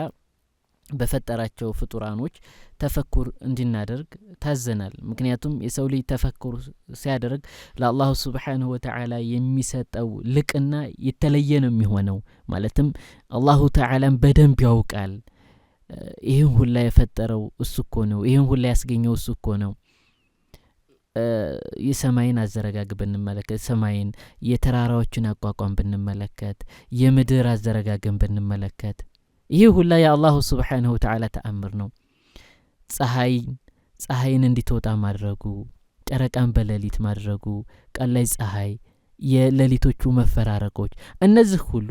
በፈጠራቸው ፍጡራኖች ተፈኩር እንድናደርግ ታዘናል። ምክንያቱም የሰው ልጅ ተፈኩር ሲያደርግ ለአላሁ ሱብሓነሁ ወተዓላ የሚሰጠው ልቅና የተለየ ነው የሚሆነው። ማለትም አላሁ ተዓላን በደንብ ያውቃል። ይህን ሁላ የፈጠረው እሱ እኮ ነው፣ ይህን ሁላ ያስገኘው እሱ እኮ ነው። የሰማይን አዘረጋግ ብንመለከት፣ ሰማይን የተራራዎችን አቋቋም ብንመለከት፣ የምድር አዘረጋግን ብንመለከት ይህ ሁላ የአላሁ ሱብሓነሁ ወተዓላ ተአምር ነው። ፀሐይን እንዲትወጣ ማድረጉ፣ ጨረቃን በሌሊት ማድረጉ፣ ቀን ላይ ፀሐይ፣ የሌሊቶቹ መፈራረቆች፣ እነዚህ ሁሉ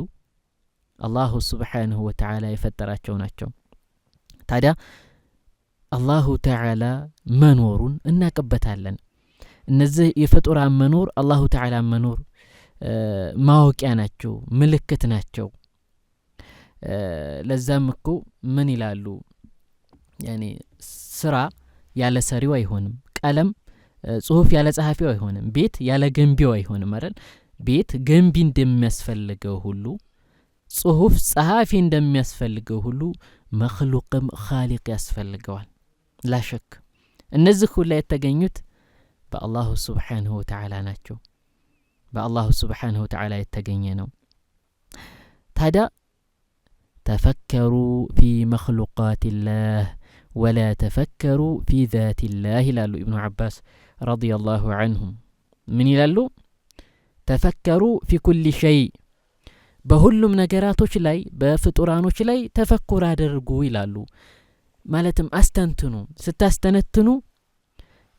አላሁ ሱብሓነሁ ወተዓላ የፈጠራቸው ናቸው። ታዲያ አላሁ ተዓላ መኖሩን እናቀበታለን። እነዚህ የፍጡራን መኖር አላሁ ተዓላ መኖር ማወቂያ ናቸው፣ ምልክት ናቸው። ለዛም እኮ ምን ይላሉ? ያኔ ስራ ያለ ሰሪው አይሆንም፣ ቀለም ጽሁፍ ያለ ጸሐፊው አይሆንም፣ ቤት ያለ ገንቢው አይሆንም አይደል? ቤት ገንቢ እንደሚያስፈልገው ሁሉ ጽሁፍ ጸሐፊ እንደሚያስፈልገው ሁሉ መክሉቅም ኻሊቅ ያስፈልገዋል። ላሸክ እነዚህ ሁሉ የተገኙት በአላሁ ሱብሓነሁ ወተዓላ ናቸው። በአላሁ ሱብሓነሁ ወተዓላ የተገኘ ነው። ታዲያ ተፈከሩ ፊ መክሉቃቲላህ ወላ ተፈከሩ ፊ ዛቲላህ ይላሉ ኢብኑ ዓባስ ረዲየላሁ ዐንሁም። ምን ይላሉ? ተፈከሩ ፊ ኩሊ ሸይ፣ በሁሉም ነገራቶች ላይ በፍጡራኖች ላይ ተፈኩር አድርጉ ይላሉ። ማለትም አስተንትኑ። ስታስተነትኑ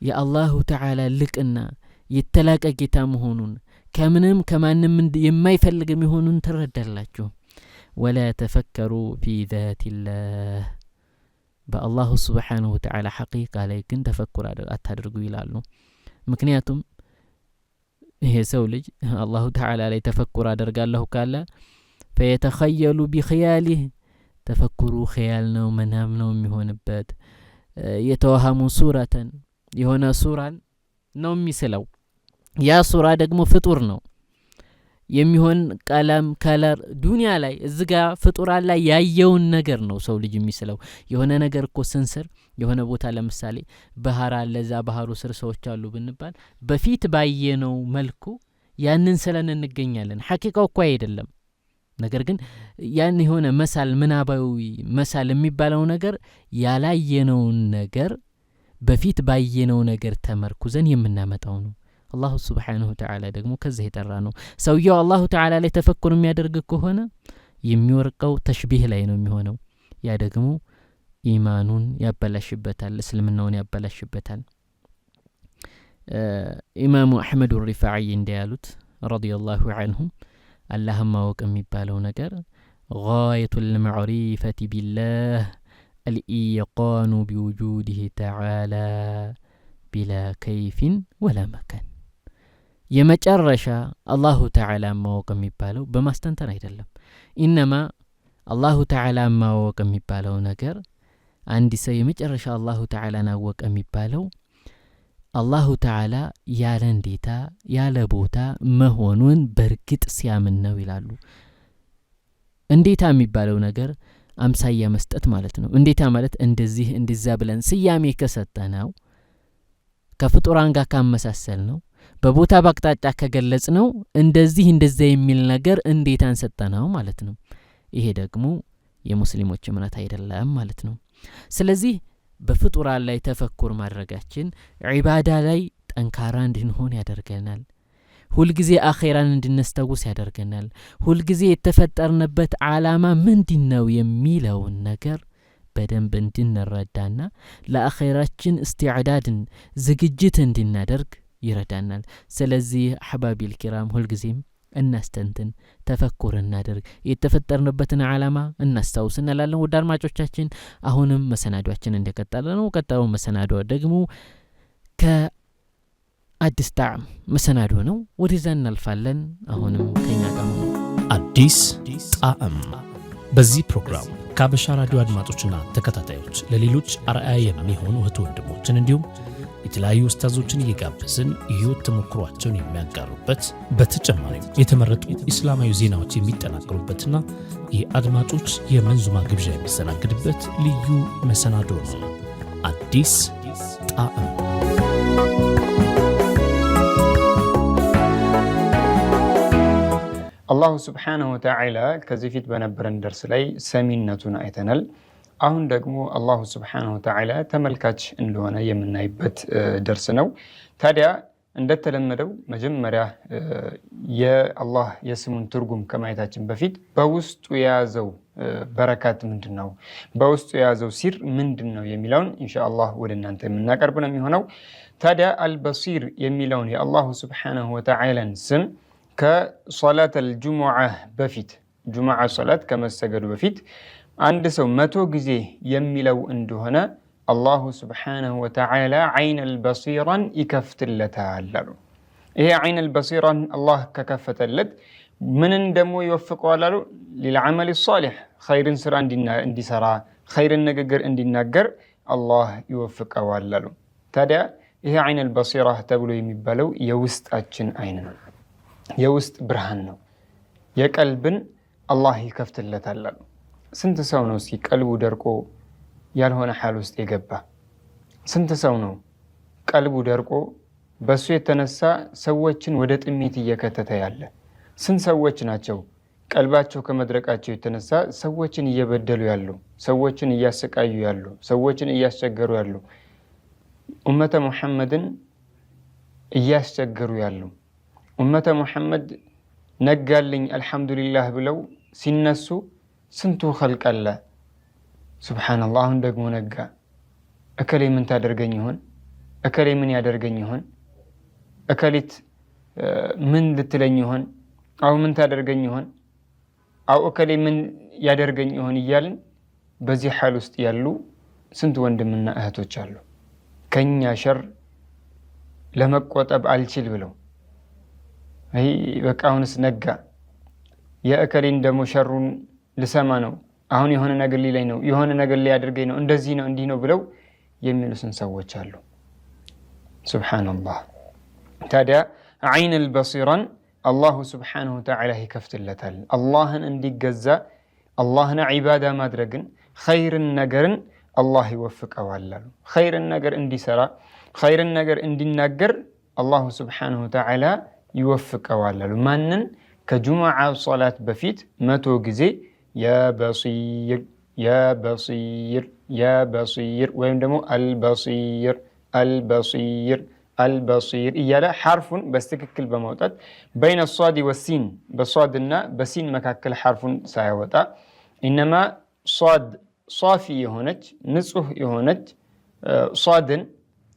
የአላሁ ተዓላ ልቅና የተላቀ ጌታ መሆኑን ከምንም ከማንም የማይፈልግ መሆኑን ትረዳላችሁ። ወላ ተፈከሩ ፊ ዛቲላህ፣ በአላሁ ሱብሓነሁ ወተዓላ ሐቂቃ ላይ ግን ተፈኩር አታድርጉ ይላሉ። ምክንያቱም ይሄ ሰው ልጅ አላሁ ተዓላ ላይ ተፈኩር አደርጋለሁ ካለ ፈየተኸየሉ ቢኽያሊህ፣ ተፈኩሩ ኸያል ነው፣ መናም ነው የሚሆንበት። የተወሃሙ ሱረተን፣ የሆነ ሱራን ነው የሚስለው። ያ ሱራ ደግሞ ፍጡር ነው የሚሆን ቀለም ከለር ዱንያ ላይ እዚጋ ፍጡራን ላይ ያየውን ነገር ነው ሰው ልጅ የሚስለው። የሆነ ነገር እኮ ስንስር የሆነ ቦታ ለምሳሌ ባህር አለ፣ እዛ ባህሩ ስር ሰዎች አሉ ብንባል በፊት ባየነው መልኩ ያንን ስለን እንገኛለን። ሐቂቃው እኮ አይደለም። ነገር ግን ያን የሆነ መሳል ምናባዊ መሳል የሚባለው ነገር ያላየነውን ነገር በፊት ባየነው ነገር ተመርኩዘን የምናመጣው ነው። አላሁ ሱብሓነሁ ወተዓላ ደግሞ ከዚህ የጠራ ነው። ሰውየው አላሁ ተዓላ ላይ ተፈኩር የሚያደርግ ከሆነ የሚወርቀው ተሽቢህ ላይ ነው የሚሆነው። ያ ደግሞ ኢማኑን ያበላሽበታል፣ እስልምናውን ያበላሽበታል። ኢማሙ አሕመድ ሪፋዒ እንዲያሉት ረዲየላሁ ዐንሁ አላህን ማወቅ የሚባለው ነገር ጋየቱል መዕሪፈቲ ቢላህ አልኢቃኑ ቢውጁዲሂ ተዓላ ቢላ ከይፊን ወላ መካን። የመጨረሻ አላሁ ተዓላ ማወቅ የሚባለው በማስተንተን አይደለም። ኢነማ አላሁ ተዓላ ማወቅ የሚባለው ነገር አንድ ሰው የመጨረሻ አላሁ ተዓላን አወቀ የሚባለው አላሁ ተዓላ ያለ እንዴታ ያለ ቦታ መሆኑን በርግጥ ሲያምን ነው ይላሉ። እንዴታ የሚባለው ነገር አምሳያ መስጠት ማለት ነው። እንዴታ ማለት እንደዚህ እንደዛ ብለን ስያሜ ከሰጠነው ከፍጡራን ጋር ካመሳሰል ነው በቦታ ባቅጣጫ ከገለጽ ነው እንደዚህ እንደዛ የሚል ነገር እንዴታ አንሰጠነው ማለት ነው። ይሄ ደግሞ የሙስሊሞች እምነት አይደለም ማለት ነው። ስለዚህ በፍጡራን ላይ ተፈኩር ማድረጋችን ዒባዳ ላይ ጠንካራ እንድንሆን ያደርገናል። ሁልጊዜ አኼራን እንድንስተውስ ያደርገናል። ሁልጊዜ የተፈጠርንበት ዓላማ ምንድነው የሚለውን ነገር በደንብ እንድንረዳና ለአኼራችን እስቲዕዳድን ዝግጅት እንድናደርግ ይረዳናል። ስለዚህ አሕባቢል ኪራም ሁልጊዜም እናስተንትን፣ ተፈኩር እናደርግ፣ የተፈጠርንበትን ዓላማ እናስታውስ እንላለን። ውድ አድማጮቻችን አሁንም መሰናዷችን እንደቀጠለ ነው። ቀጣዩ መሰናዶ ደግሞ ከአዲስ ጣዕም መሰናዶ ነው። ወደዛ እናልፋለን። አሁንም ከኛ ጋር ነው። አዲስ ጣዕም በዚህ ፕሮግራም ከሀበሻ ራዲዮ አድማጮችና ተከታታዮች ለሌሎች አርአያ የሚሆኑ እህት ወንድሞችን እንዲሁም የተለያዩ ኡስታዞችን እየጋበዝን የህይወት ተሞክሯቸውን የሚያጋሩበት በተጨማሪም የተመረጡ ኢስላማዊ ዜናዎች የሚጠናቀሩበትና የአድማጮች የመንዙማ ግብዣ የሚስተናግድበት ልዩ መሰናዶ ነው። አዲስ ጣዕም። አላሁ ስብሓነሁ ወተዓላ ከዚህ ፊት በነበረን ደርስ ላይ ሰሚነቱን አይተናል። አሁን ደግሞ አላሁ ስብሓነሁ ወተዓላ ተመልካች እንደሆነ የምናይበት ደርስ ነው። ታዲያ እንደተለመደው መጀመሪያ የአላህ የስሙን ትርጉም ከማየታችን በፊት በውስጡ የያዘው በረካት ምንድን ነው፣ በውስጡ የያዘው ሲር ምንድን ነው የሚለውን ኢንሻአላህ ወደ እናንተ የምናቀርብ ነው የሚሆነው። ታዲያ አልበሲር የሚለውን የአላሁ ስብሓነሁ ወተዓላን ስም ከሶላት አልጁሙዓ በፊት ጁሙዓ ሶላት ከመሰገዱ በፊት አንድ ሰው 100 ጊዜ የሚለው እንደሆነ አላሁ ስብሓነሁ ወተዓላ ዐይን አልበሲራን ይከፍትለታል አሉ። ይሄ ዐይን አልበሲራን አላህ ከከፈተለት ምንን ደግሞ ይወፍቀዋል አሉ? ሊልዓመል ሷሊሕ ኸይርን ስራ እንዲሰራ ኸይርን ንግግር እንዲናገር አላህ ይወፍቀዋል አሉ። ታዲያ ይሄ ዐይን አልበሲራ ተብሎ የሚባለው የውስጣችን ዐይን ነው፣ የውስጥ ብርሃን ነው። የቀልብን አላህ ይከፍትለታል አሉ። ስንት ሰው ነው እስኪ ቀልቡ ደርቆ ያልሆነ ሐል ውስጥ የገባ? ስንት ሰው ነው ቀልቡ ደርቆ በሱ የተነሳ ሰዎችን ወደ ጥሜት እየከተተ ያለ? ስንት ሰዎች ናቸው ቀልባቸው ከመድረቃቸው የተነሳ ሰዎችን እየበደሉ ያሉ፣ ሰዎችን እያሰቃዩ ያሉ፣ ሰዎችን እያስቸገሩ ያሉ፣ ኡመተ ሙሐመድን እያስቸገሩ ያሉ? ኡመተ ሙሐመድ ነጋልኝ አልሐምዱሊላህ ብለው ሲነሱ ስንቱ ኸልቅ አለ። ሱብሓነላህ አሁን ደግሞ ነጋ። እከሌ ምን ታደርገኝ ይሆን? እከሌ ምን ያደርገኝ ይሆን? እከሊት ምን ልትለኝ ይሆን? አው ምን ታደርገኝ ይሆን? አው እከሌ ምን ያደርገኝ ይሆን እያልን በዚህ ሐል ውስጥ ያሉ ስንት ወንድምና እህቶች አሉ። ከኛ ሸር ለመቆጠብ አልችል ብለው አይ በቃ አሁንስ ነጋ፣ የእከሌን ደግሞ ሸሩን ልሰማ ነው፣ አሁን የሆነ ነገር ሊለኝ ነው፣ የሆነ ነገር ሊያደርገኝ ነው፣ እንደዚህ ነው እንዲህ ነው ብለው የሚሉስን ሰዎች አሉ። ሱብሓነላህ። ታዲያ ዐይን አልበሲራን አላሁ ስብሓነሁ ወተዓላ ይከፍትለታል። አላህን እንዲገዛ አላህን ዒባዳ ማድረግን ኸይርን ነገርን አላህ ይወፍቀዋል አሉ። ኸይርን ነገር እንዲሰራ ኸይርን ነገር እንዲናገር አላሁ ስብሓነሁ ወተዓላ ይወፍቀዋል አሉ። ማንን? ከጁሙዓ ሶላት በፊት 100 ጊዜ ያ በሲር ያ በሲር ያ በሲር ወይም ደግሞ አልበሲር አልበሲር አልበሲር እያለ ሐርፉን በትክክል በማውጣት በይነ ሷድ ወሲን በሷድና በሲን መካከል ሐርፉን ሳያወጣ ኢነማ ሷድ ሷፊ የሆነች ንጹህ የሆነች ሷድን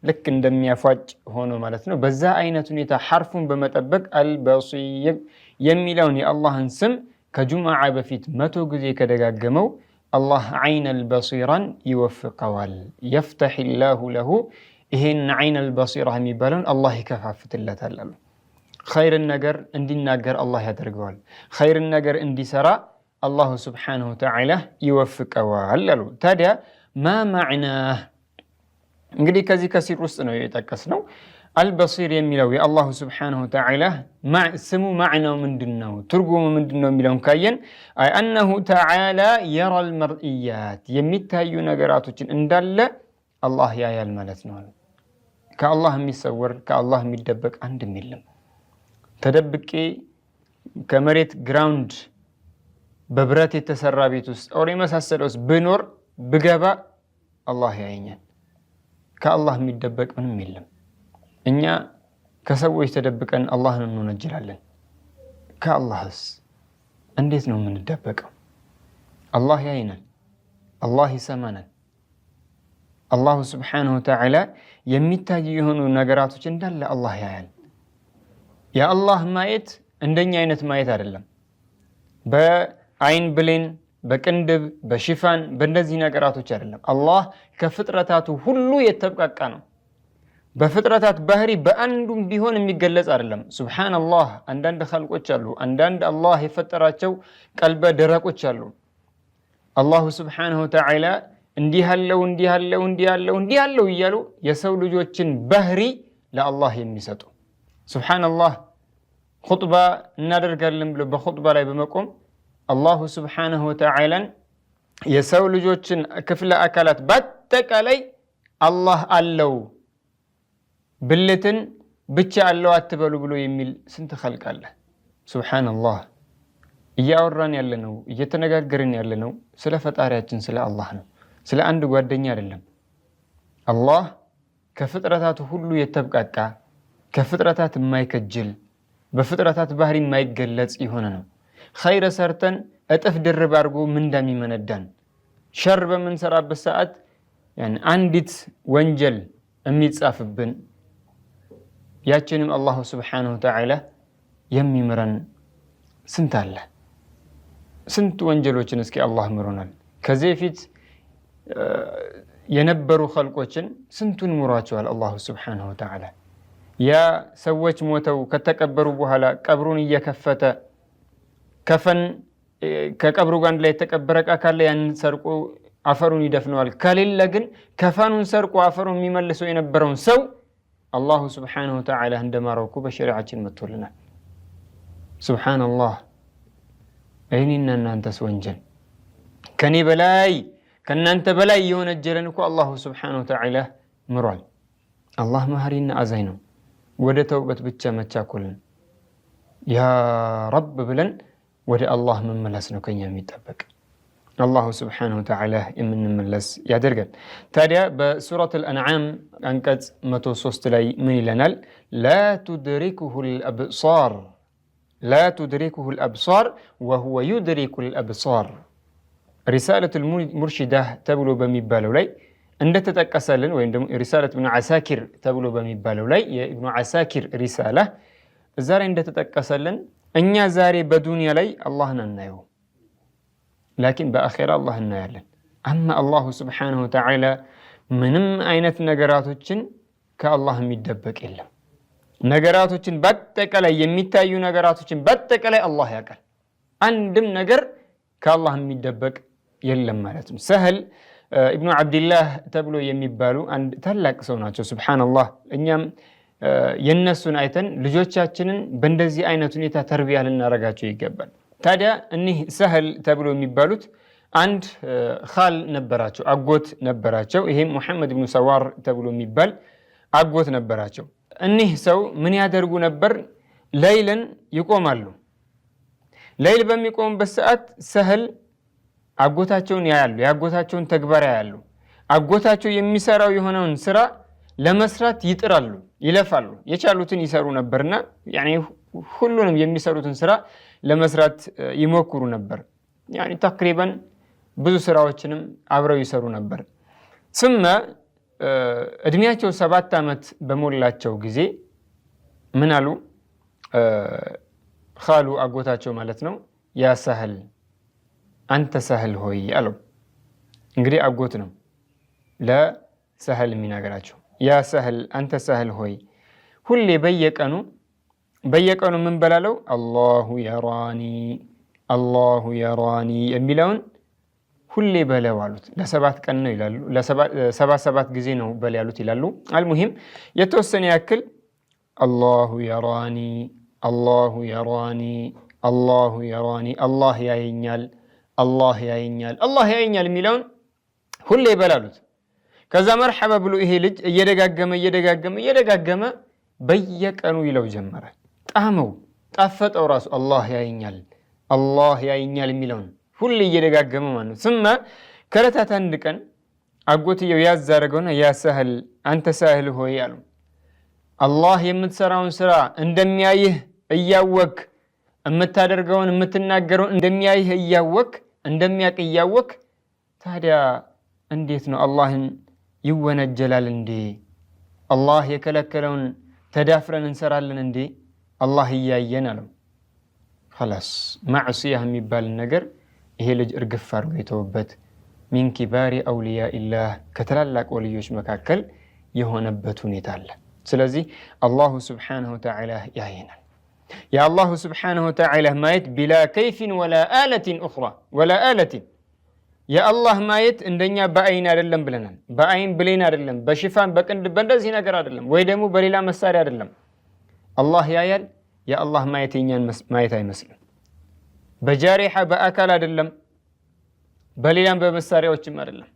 ልክ እንደሚያፏጭ ሆኖ ማለት ነው። በዛ አይነት ሁኔታ ሐርፉን በመጠበቅ አልበሲር የሚለውን የአላህን ስም ከጁምዓ በፊት 100 ጊዜ ከደጋገመው አላህ ዐይነል በሲራን ይወፍቀዋል። የፍተሒላሁ ለሁ ይሄን ዐይነል በሲራ የሚባለውን አላህ ይከፋፍትለታል አሉ። ኸይርን ነገር እንዲናገር አላህ ያደርገዋል። ኸይርን ነገር እንዲሰራ አላሁ ስብሓነሁ ወተዓላ ይወፍቀዋል አሉ። ታዲያ ማ ማዕናህ እንግዲህ ከዚህ ከሲር ውስጥ ነው የጠቀስነው። አልበሲር የሚለው የአላሁ ስብሓነሁ ወተዓላ ስሙ ማዕናው ምንድን ነው፣ ትርጉሙ ምንድን ነው የሚለውን ካየን አይ አነሁ ተዓላ የራል መርኢያት የሚታዩ ነገራቶችን እንዳለ አላህ ያያል ማለት ነው። ከአላህ የሚሰወር ከአላህ የሚደበቅ አንድም የለም። ተደብቄ ከመሬት ግራውንድ በብረት የተሰራ ቤት ውስጥ ኦር የመሳሰለ ውስጥ ብኖር ብገባ አላህ ያየኛል። ከአላህ የሚደበቅ ምንም የለም። እኛ ከሰዎች ተደብቀን አላህን እንወነጅላለን። ከአላህስ እንዴት ነው የምንደበቀው? አላህ ያይናል፣ አላህ ይሰማናል። አላሁ ስብሓነሁ ወተዓላ የሚታዩ የሆኑ ነገራቶች እንዳለ አላህ ያያል። የአላህ ማየት እንደኛ አይነት ማየት አይደለም። በአይን ብሌን፣ በቅንድብ፣ በሽፋን በእንደዚህ ነገራቶች አይደለም። አላህ ከፍጥረታቱ ሁሉ የተብቃቃ ነው። በፍጥረታት ባህሪ በአንዱም ቢሆን የሚገለጽ አይደለም። ሱብሓነላህ አንዳንድ ኸልቆች አሉ፣ አንዳንድ አላህ የፈጠራቸው ቀልበ ደረቆች አሉ። አላሁ ስብሓነሁ ወተዓላ እንዲህ አለው እንዲህ አለው እንዲህ አለው እንዲህ አለው እያሉ የሰው ልጆችን ባህሪ ለአላህ የሚሰጡ ሱብሓነላህ። ኹጥባ እናደርጋለን ብሎ በኹጥባ ላይ በመቆም አላሁ ስብሓነሁ ወተዓላን የሰው ልጆችን ክፍለ አካላት በአጠቃላይ አላህ አለው ብልትን ብቻ አለው አትበሉ ብሎ የሚል ስንት ኸልቅ አለ። ሱብሓነላህ። እያወራን ያለነው እየተነጋገርን ያለነው ስለ ፈጣሪያችን ስለ አላህ ነው፣ ስለ አንድ ጓደኛ አይደለም። አላህ ከፍጥረታቱ ሁሉ የተብቃቃ ከፍጥረታት የማይከጅል በፍጥረታት ባህሪ የማይገለጽ የሆነ ነው። ኸይር ሰርተን እጥፍ ድርብ አድርጎ ምንዳ የሚመነዳን፣ ሸር በምንሰራበት ሰዓት አንዲት ወንጀል የሚጻፍብን ያችንም አላሁ ስብሓነሁ ወተዓላ የሚምረን ስንት አለ። ስንት ወንጀሎችን እስኪ አላህ ምሮናል። ከዚህ በፊት የነበሩ ኸልቆችን ስንቱን ምሯቸዋል አላሁ ስብሓነሁ ወተዓላ። ያ ሰዎች ሞተው ከተቀበሩ በኋላ ቀብሩን እየከፈተ ከፈን ከቀብሩ ጋር አንድ ላይ የተቀበረ ዕቃ ካለ ያንን ሰርቆ አፈሩን ይደፍነዋል። ከሌለ ግን ከፈኑን ሰርቆ አፈሩን የሚመልሰው የነበረውን ሰው አላሁ ስብሓነሁ ወተዓላ እንደማረው እኮ በሸሪዓችን መጥቶልናል። ሱብሓነላህ። እኔና እናንተስ ወንጀል ከኔ በላይ ከእናንተ በላይ የወነጀለን እኮ አላሁ ስብሓነሁ ወተዓላ ምሯል። አላህ መሐሪና አዛኝ ነው። ወደ ተውበት ብቻ መቻኮልን ያ ረብ ብለን ወደ አላህ መመለስ ነው ከኛ የሚጠበቅ። አላሁ ስብሓነሁ ወተዓላ የምንመለስ ያደርገን። ታዲያ በሱረቱል አንዓም አንቀጽ 103 ላይ ምን ይለናል? ላ ቱድሪኩሁል አብሳር ወሁወ ዩድሪኩል አብሳር። ሪሳለቱል ሙርሺዳህ ተብሎ በሚባለው ላይ እንደተጠቀሰልን ወይም ደግሞ ሪሳለት ኢብኑ ዓሳኪር ተብሎ በሚባለው ላይ የኢብኑ ዓሳኪር ሪሳላ እዛ ላይ እንደተጠቀሰልን እኛ ዛሬ በዱንያ ላይ አላህን አናየው፣ ላኪን በአኼራ አላህ እናያለን። አማ አላሁ ስብሓነሁ ወተዓላ ምንም አይነት ነገራቶችን ከአላህ የሚደበቅ የለም። ነገራቶችን በአጠቃላይ የሚታዩ ነገራቶችን በአጠቃላይ አላህ ያውቃል። አንድም ነገር ከአላህ የሚደበቅ የለም ማለት ነው። ሰህል ኢብኑ ዓብድላህ ተብሎ የሚባሉ አንድ ታላቅ ሰው ናቸው። ሱብሓነላህ። እኛም የነሱን አይተን ልጆቻችንን በእንደዚህ አይነት ሁኔታ ተርቢያ ልናረጋቸው ይገባል። ታዲያ እኒህ ሰህል ተብሎ የሚባሉት አንድ ኻል ነበራቸው፣ አጎት ነበራቸው። ይሄም ሙሐመድ ብኑ ሰዋር ተብሎ የሚባል አጎት ነበራቸው። እኒህ ሰው ምን ያደርጉ ነበር? ለይልን ይቆማሉ። ለይል በሚቆሙበት ሰዓት ሰህል አጎታቸውን ያያሉ፣ የአጎታቸውን ተግባር ያያሉ። አጎታቸው የሚሰራው የሆነውን ስራ ለመስራት ይጥራሉ፣ ይለፋሉ። የቻሉትን ይሰሩ ነበርና ያኔ ሁሉንም የሚሰሩትን ስራ ለመስራት ይሞክሩ ነበር። ያኔ ተቅሪበን ብዙ ስራዎችንም አብረው ይሰሩ ነበር። ثم እድሜያቸው 7 ዓመት በሞላቸው ጊዜ ምን አሉ? ኻሉ አጎታቸው ማለት ነው። ያ ሰህል አንተ ሰህል ሆይ አለው። እንግዲህ አጎት ነው ለሰህል የሚናገራቸው። ያ ሰህል አንተ ሰህል ሆይ ሁሌ በየቀኑ ምን በላለው? አላሁ የራኒ የሚለውን ሁሌ በለው አሉት። ለ7 ቀን ነው ይላሉ፣ ለ77 ጊዜ ነው በል ያሉት ይላሉ። አልሙሂም የተወሰነ ያክል አላሁ የራኒ አላሁ የራኒ አላሁ የራኒ አላህ ያየኛል አላህ ያየኛል አላህ ያየኛል የሚለውን ሁሌ በላሉት። ከዛ መርሐባ ብሎ ይሄ ልጅ እየደጋገመ በየቀኑ ይለው ጀመረ። ጣፈጠው ራሱ አላህ ያየኛል የሚለውን ሁሌ እየደጋገመ ማለት ነው። ثم ከዕለታት አንድ ቀን አጎትየው ያዝ አደረገውና ያ ሰህል አንተ ሰህል ሆይ አሉ። አላህ የምትሰራውን ስራ እንደሚያይህ እያወክ የምታደርገውን የምትናገረውን እንደሚያይህ እያወክ እንደሚያቅ እያወክ ታዲያ እንዴት ነው አላህን ይወነጀላል እንዴ? አላህ የከለከለውን ተዳፍረን እንሰራለን እንዴ? አላህ እያየን አለው። خلاص ማዕሲያ የሚባል ነገር ይሄ ልጅ እርግፍ አድርጎ የተወበት ሚን ኪባሪ አውሊያኢላህ ከተላላቅ ወልዮች መካከል የሆነበት ሁኔታ አለ። ስለዚህ አላሁ ስብሓነሁ ወተዓላ ያየናል። የአላሁ ስብሓነሁ ወተዓላ ማየት ቢላ ከይፊን ወላ አለቲን ኡኽራ ወላ አለቲን የአላህ ማየት እንደኛ በአይን አይደለም ብለናል። በአይን ብሌን አይደለም፣ በሽፋን በቅንድ በእንደዚህ ነገር አይደለም፣ ወይ ደግሞ በሌላ መሳሪያ አይደለም። አላህ ያያል። የአላህ ማየት የኛን ማየት አይመስልም። በጃሪሓ በአካል አይደለም፣ በሌላም በመሳሪያዎችም አይደለም።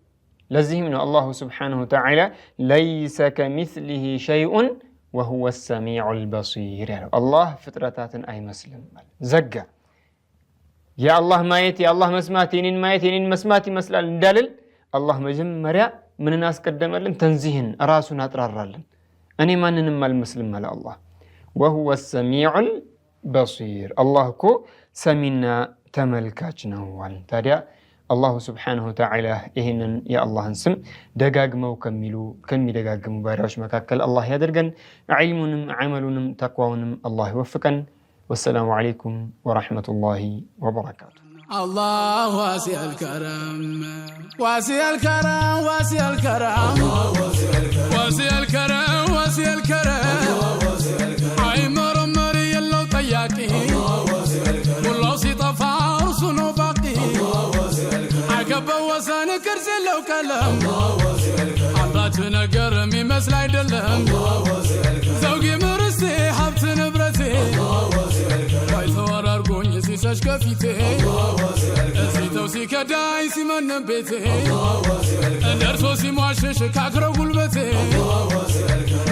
ለዚህም ነው አላሁ ስብሓነሁ ወተዓላ ለይሰ ከሚስሊሂ ሸይኡን ወሁወ ሰሚዑል በሲር ያለው። አላህ ፍጥረታትን አይመስልም ማለት ዘጋ። የአላህ ማየት የአላህ መስማት የኔን ማየት የኔን መስማት ይመስላል እንዳልል አላህ መጀመሪያ ምንን አስቀደመልን? ተንዚህን ራሱን አጥራራልን። እኔ ማንንም አልመስልም አለ አላህ። ወሁወ ሰሚዑል በሲር አላህ እኮ ሰሚና ተመልካች ነው አለ። ታዲያ አላሁ ስብሓነሁ ወተዓላ ይህንን የአላህን ስም ደጋግመው ከሚደጋግሙ ባሪያዎች መካከል አላህ ያደርገን። ዒልሙንም ዓመሉንም ተቅዋውንም አላህ ይወፍቀን። ወሰላሙ ዓለይኩም ወረሕመቱላሂ ወበረካቱ። الله واسع الكرم واسع الكرم واسع الكرم واسع الكرم واسع الكرم اي مرمر يلو طياقي والله سيطفى رسنو باقي عقب وسان كرز لو كلام عبات نقر ميمسل አይደለም زوجي مرستي حبت نبرتي ተወራርጎኝ ሲሰሽ ከፊቴ እዚተው ሲከዳኝ ሲመን ቤቴ እንደርሶ ሲሟሸሽ ካክረው ጉልበቴ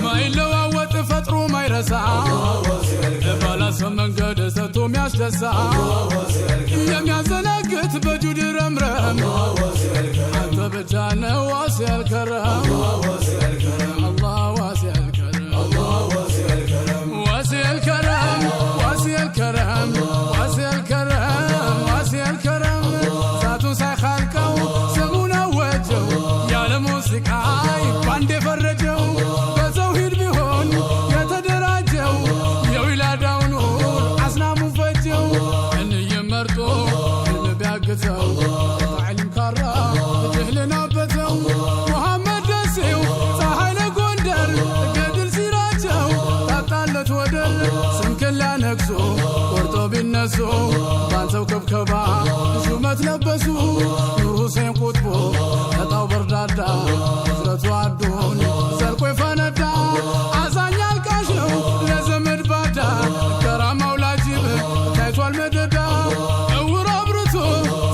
ማይለዋወጥ ፈጥሮ ማይረሳ ባላሰብ መንገድ ሰጥቶ የሚያስደሳ የሚያዘነግት በጁድ ረምረም አንተ ብቻ ነው ዋሲዐል ከረም አላህ ዋሲዐል ከረም ዋሲዐል ከረም ዋሲዐል ከረም ዋሲዐል ከረም ዋሲዐል ከረም ዛቱን ሳይኻልቀው ስሙን አወጀው ያለ ሙዚቃይ ባንዴ ፈረጀው በተውሂድ ቢሆን የተደራጀው የዊላዳውን አስናሙ ፈጀው እንየም መርጦ ቢያግተው ታዕሊም ካራ ጅህልና በተው ሙሐመድ ደሴው ፀሐይ ለጎንደር ገድል ሲራቸው ታጣለት ወደር ስምክን ላነግሶ ቆርጦ ቢነሱ ባንተው ከብከባ ሹመት ለበሱ ኑር ሁሴን ቁጥቦ ተጣው በርዳዳ ህዝረቱ አዱን ዘልቆ ይፈነዳ አዛኝ አልቃሽ ነው ለዘመድ ባዳ ከራማው ላጅብ ታይቷል መደዳ እውር አብርቶ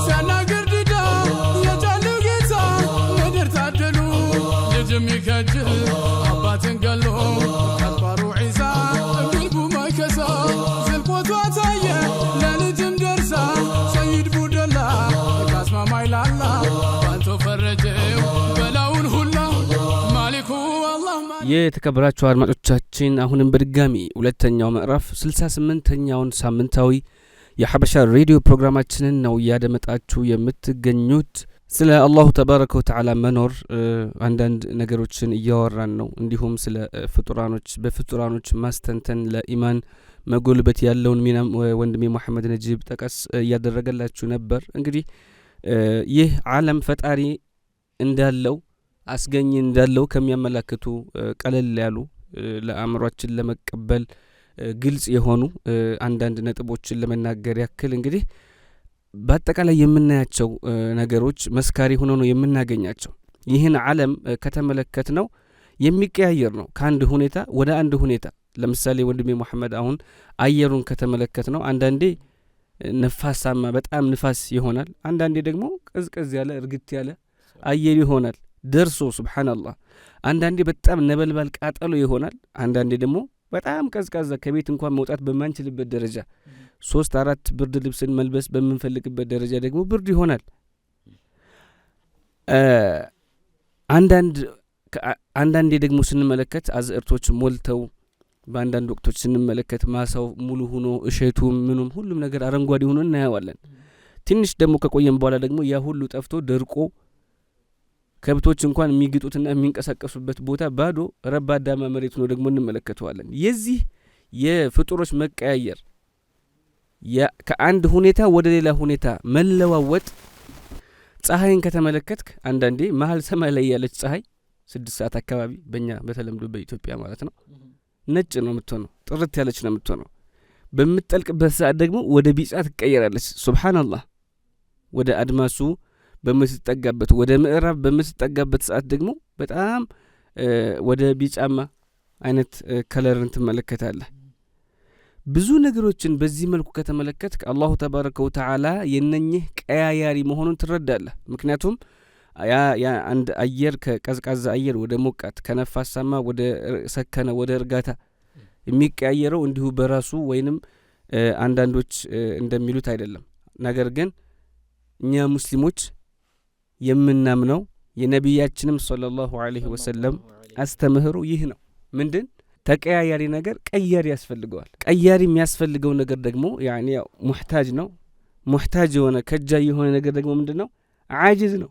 ሲያናግር ድዳ የጫለው ጌታ ምድር ታደሉ ልጅ የሚከጅል አባትን ገሎ ከጥባሩ ዒሳ ቢልቡ ማይከሳ ዝልቆቷ ታየ ለልጅም ደርሳ ሰይድ ቡደላ ካስማማይ ላላ ባንቶ ፈረጀው በላውን ሁላ ማሊኩ አላህ የተከበራችሁ አድማጮቻችን አሁንም በድጋሚ ሁለተኛው ምዕራፍ 68ኛውን ሳምንታዊ የሐበሻ ሬዲዮ ፕሮግራማችንን ነው እያደመጣችሁ የምትገኙት። ስለ አላሁ ተባረከ ወተዓላ መኖር አንዳንድ ነገሮችን እያወራን ነው። እንዲሁም ስለ ፍጡራኖች በፍጡራኖች ማስተንተን ለኢማን መጎልበት ያለውን ሚና ወንድሜ መሐመድ ነጂብ ጠቀስ እያደረገላችሁ ነበር። እንግዲህ ይህ ዓለም ፈጣሪ እንዳለው አስገኝ እንዳለው ከሚያመላክቱ ቀለል ያሉ ለአእምሯችን ለመቀበል ግልጽ የሆኑ አንዳንድ ነጥቦችን ለመናገር ያክል እንግዲህ በአጠቃላይ የምናያቸው ነገሮች መስካሪ ሆኖ ነው የምናገኛቸው። ይህን ዓለም ከተመለከት ነው የሚቀያየር ነው ከአንድ ሁኔታ ወደ አንድ ሁኔታ። ለምሳሌ ወንድሜ መሐመድ አሁን አየሩን ከተመለከት ነው አንዳንዴ ነፋሳማ በጣም ንፋስ ይሆናል፣ አንዳንዴ ደግሞ ቀዝቀዝ ያለ እርግት ያለ አየር ይሆናል ደርሶ ሱብሃንአላህ። አንዳንዴ በጣም ነበልባል ቃጠሎ ይሆናል፣ አንዳንዴ ደግሞ በጣም ቀዝቃዛ ከቤት እንኳን መውጣት በማንችልበት ደረጃ 3-4 ብርድ ልብስን መልበስ በምንፈልግበት ደረጃ ደግሞ ብርድ ይሆናል። አንዳንዴ ደግሞ ስንመለከት አዝዕርቶች ሞልተው በአንዳንድ ወቅቶች ስንመለከት ማሳው ሙሉ ሆኖ እሸቱ ምኑም ሁሉም ነገር አረንጓዴ ሆኖ እናያዋለን። ትንሽ ደግሞ ከቆየም በኋላ ደግሞ ያ ሁሉ ጠፍቶ ደርቆ ከብቶች እንኳን የሚግጡትና የሚንቀሳቀሱበት ቦታ ባዶ ረባዳማ መሬት ነው ደግሞ እንመለከተዋለን። የዚህ የፍጡሮች መቀያየር ከአንድ ሁኔታ ወደ ሌላ ሁኔታ መለዋወጥ ፀሐይን ከተመለከትክ አንዳንዴ መሀል ሰማይ ላይ ያለች ፀሐይ 6 ሰዓት አካባቢ በእኛ በተለምዶ በኢትዮጵያ ማለት ነው ነጭ ነው የምትሆነው፣ ጥርት ያለች ነው የምትሆነው። በምትጠልቅበት ሰዓት ደግሞ ወደ ቢጫ ትቀየራለች። ሱብሃንአላህ። ወደ አድማሱ በምትጠጋበት ወደ ምዕራብ በምትጠጋበት ሰዓት ደግሞ በጣም ወደ ቢጫማ አይነት ከለርን ትመለከታለህ። ብዙ ነገሮችን በዚህ መልኩ ከተመለከትክ አላሁ ተባረከ ወተዓላ የነኝህ ቀያያሪ መሆኑን ትረዳለህ። ምክንያቱም ያ አንድ አየር ከቀዝቃዛ አየር ወደ ሞቃት ከነፋሳማ ወደ ሰከነ ወደ እርጋታ የሚቀያየረው እንዲሁ በራሱ ወይንም አንዳንዶች እንደሚሉት አይደለም። ነገር ግን እኛ ሙስሊሞች የምናምነው የነቢያችንም ሰለላሁ ዐለይሂ ወሰለም አስተምህሮ ይህ ነው። ምንድን ተቀያያሪ ነገር ቀያሪ ያስፈልገዋል። ቀያሪ የሚያስፈልገው ነገር ደግሞ ያኔ ሙህታጅ ነው። ሙህታጅ የሆነ ከጃይ የሆነ ነገር ደግሞ ምንድነው? ዓጅዝ ነው፣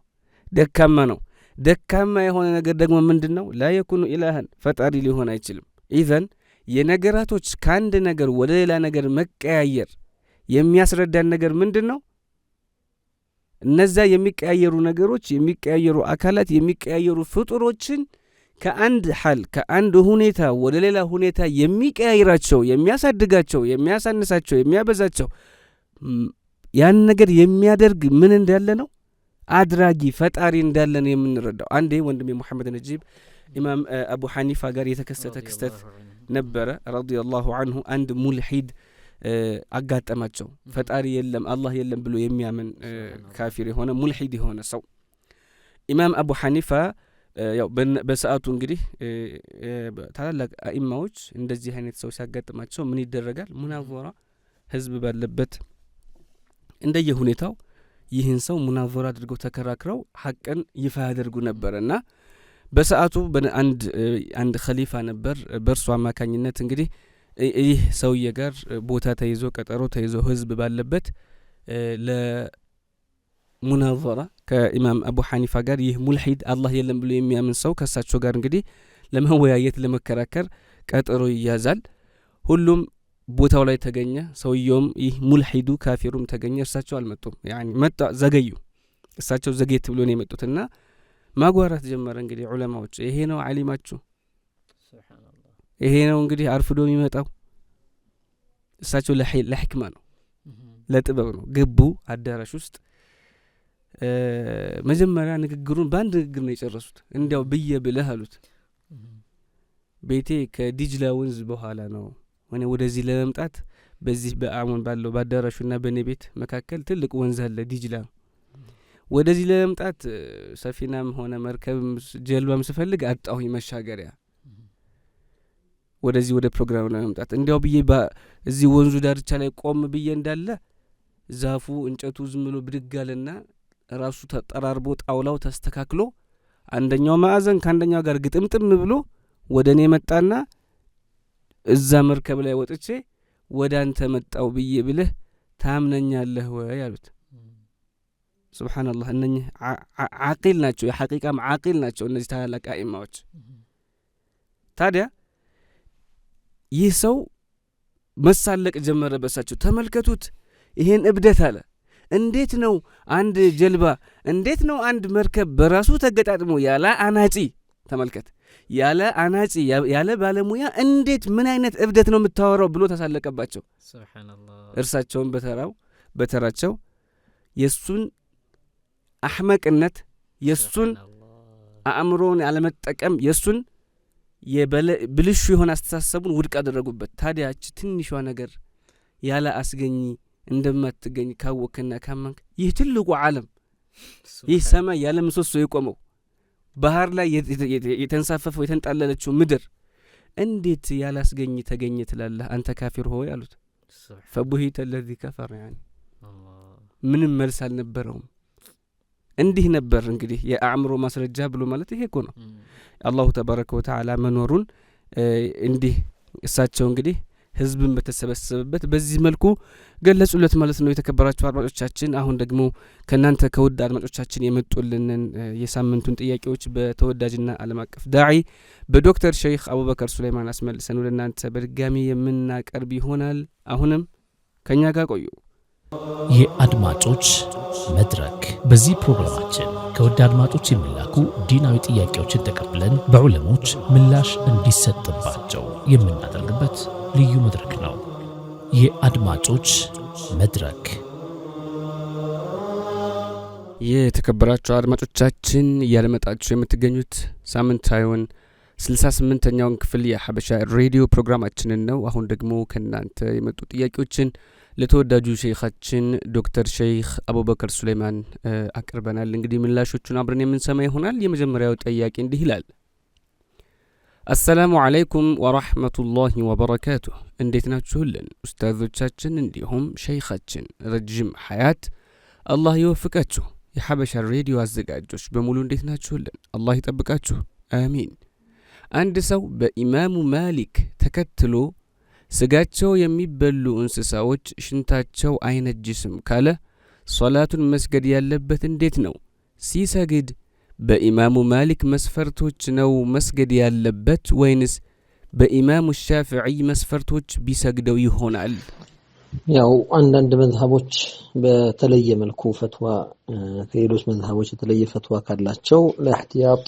ደካማ ነው። ደካማ የሆነ ነገር ደግሞ ምንድነው? ላ የኩኑ ኢላሃን ፈጣሪ ሊሆን አይችልም። ኢዘን የነገራቶች ከአንድ ነገር ወደ ሌላ ነገር መቀያየር የሚያስረዳን ነገር ምንድነው? እነዛ የሚቀያየሩ ነገሮች የሚቀያየሩ አካላት የሚቀያየሩ ፍጡሮችን ከአንድ ሐል ከአንድ ሁኔታ ወደ ሌላ ሁኔታ የሚቀያይራቸው የሚያሳድጋቸው የሚያሳንሳቸው የሚያበዛቸው ያን ነገር የሚያደርግ ምን እንዳለ ነው? አድራጊ ፈጣሪ እንዳለ ነው የምንረዳው። አንዴ ወንድሜ መሐመድ ነጂብ ኢማም አቡ ሐኒፋ ጋር የተከሰተ ክስተት ነበረ ረዲየላሁ ዐንሁ። አንድ ሙልሂድ አጋጠማቸው። ፈጣሪ የለም አላህ የለም ብሎ የሚያምን ካፊር የሆነ ሙልሂድ የሆነ ሰው ኢማም አቡ ሐኒፋ ያው በሰዓቱ እንግዲህ ታላላቅ አኢማዎች እንደዚህ አይነት ሰው ሲያጋጥማቸው ምን ይደረጋል? ሙናዘራ ህዝብ ባለበት እንደየ ሁኔታው ይህን ሰው ሙናዘራ አድርገው ተከራክረው ሐቅን ይፋ ያደርጉ ነበርና በሰዓቱ አንድ ኸሊፋ ነበር። በእርሱ አማካኝነት እንግዲህ ይህ ሰውዬ ጋር ቦታ ተይዞ ቀጠሮ ተይዞ ህዝብ ባለበት ለሙናዘራ ከኢማም አቡ ሐኒፋ ጋር ይህ ሙልሂድ አላህ የለም ብሎ የሚያምን ሰው ከሳቸው ጋር እንግዲህ ለመወያየት ለመከራከር ቀጠሮ ይያዛል። ሁሉም ቦታው ላይ ተገኘ። ሰውየውም ይህ ሙልሂዱ ካፊሩም ተገኘ። እርሳቸው አልመጡም። ያኒ መጣ ዘገዩ። እሳቸው ዘጌት ብሎ ነው የመጡትና ማጓራት ጀመረ። እንግዲህ ዑለማዎች ይሄ ነው ዓሊማችሁ፣ ይሄ ነው እንግዲህ አርፍዶ የሚመጣው። እሳቸው ለሕክማ ነው ለጥበብ ነው። ገቡ አዳራሽ ውስጥ። መጀመሪያ ንግግሩን በአንድ ንግግር ነው የጨረሱት። እንዲያው ብዬ ብለህ አሉት፣ ቤቴ ከዲጅላ ወንዝ በኋላ ነው። እኔ ወደዚህ ለመምጣት በዚህ በአሙን ባለው በአዳራሹና በእኔ ቤት መካከል ትልቅ ወንዝ አለ ዲጅላ። ወደዚህ ለመምጣት ሰፊናም ሆነ መርከብም ጀልባም ስፈልግ አጣሁኝ መሻገሪያ ወደዚህ ወደ ፕሮግራም ለመምጣት። እንዲያው ብዬ እዚህ ወንዙ ዳርቻ ላይ ቆም ብዬ እንዳለ ዛፉ እንጨቱ ዝም ብሎ ብድጋልና ራሱ ተጠራርቦ ጣውላው ተስተካክሎ አንደኛው ማዕዘን ከአንደኛው ጋር ግጥምጥም ብሎ ወደ እኔ መጣና እዛ መርከብ ላይ ወጥቼ ወደ አንተ መጣው ብዬ ብልህ ታምነኛለህ ወይ አሉት። ሱብሃንአላህ እነኚህ ዓቂል ናቸው፣ የሐቂቃም ዓቂል ናቸው እነዚህ ታላላቅ አኢማዎች። ታዲያ ይህ ሰው መሳለቅ ጀመረ በሳቸው። ተመልከቱት ይሄን እብደት አለ። እንዴት ነው አንድ ጀልባ፣ እንዴት ነው አንድ መርከብ በራሱ ተገጣጥሞ ያለ አናጺ፣ ተመልከት፣ ያለ አናጺ ያለ ባለሙያ እንዴት ምን አይነት እብደት ነው የምታወራው ብሎ ተሳለቀባቸው። ሱብሃንአላህ እርሳቸውን በተራቸው የሱን አህመቅነት፣ የሱን አእምሮን ያለመጠቀም፣ የሱን የብልሹ የሆነ አስተሳሰቡን ውድቅ አደረጉበት። ታዲያች ትንሿ ነገር ያለ አስገኝ እንደማትገኝ ካወክና ካመንክ ይህ ትልቁ ዓለም፣ ይህ ሰማይ ያለ ምሰሶ የቆመው ባህር ላይ የተንሳፈፈው የተንጣለለችው ምድር እንዴት ያላስገኝ ተገኘ ትላለህ አንተ ካፊር ሆይ አሉት። ፈቡሂተ الذي كفر يعني ምንም መልስ አልነበረውም። እንዲህ ነበር እንግዲህ የአእምሮ ማስረጃ ብሎ ማለት ይሄ እኮ ነው። አላሁ ተባረከ ወተዓላ መኖሩን እንዲህ እሳቸው እንግዲህ ህዝብን በተሰበሰበበት በዚህ መልኩ ገለጹለት ማለት ነው። የተከበራችሁ አድማጮቻችን አሁን ደግሞ ከናንተ ከውድ አድማጮቻችን የመጡልንን የሳምንቱን ጥያቄዎች በተወዳጅና ዓለም አቀፍ ዳዒ በዶክተር ሼክ አቡበከር ሱለይማን አስመልሰን ወደ እናንተ በድጋሚ የምናቀርብ ይሆናል። አሁንም ከኛ ጋር ቆዩ። የአድማጮች መድረክ። በዚህ ፕሮግራማችን ከውድ አድማጮች የሚላኩ ዲናዊ ጥያቄዎችን ተቀብለን በዑለሞች ምላሽ እንዲሰጥባቸው የምናደርግበት ልዩ መድረክ ነው። የአድማጮች መድረክ። የተከበራችሁ አድማጮቻችን እያደመጣችሁ የምትገኙት ሳምንታዊውን 68ኛውን ክፍል የሐበሻ ሬዲዮ ፕሮግራማችንን ነው። አሁን ደግሞ ከናንተ የመጡ ጥያቄዎችን ለተወዳጁ ሼኻችን ዶክተር ሼክ አቡበከር ሱለይማን አቅርበናል። እንግዲህ ምላሾቹን አብረን የምንሰማ ይሆናል። የመጀመሪያው ጥያቄ እንዲህ ይላል። አሰላሙ አለይኩም ወራህመቱላሂ ወበረካቱሁ። እንዴት ናችሁልን ኡስታዞቻችን እንዲሁም ሼኻችን፣ ረጅም ሐያት አላህ ይወፍቃችሁ። የሐበሻ ሬዲዮ አዘጋጆች በሙሉ እንዴት ናችሁልን? አላህ ይጠብቃችሁ፣ አሚን። አንድ ሰው በኢማሙ ማሊክ ተከትሎ ስጋቸው የሚበሉ እንስሳዎች ሽንታቸው አይነጅስም ካለ ሶላቱን መስገድ ያለበት እንዴት ነው? ሲሰግድ በኢማሙ ማሊክ መስፈርቶች ነው መስገድ ያለበት ወይንስ በኢማሙ ሻፊዒ መስፈርቶች ቢሰግደው ይሆናል? ያው አንዳንድ መዝሐቦች በተለየ መልኩ ፈትዋ ከሌሎች መዝሐቦች የተለየ ፈትዋ ካላቸው ለእህቲያጥ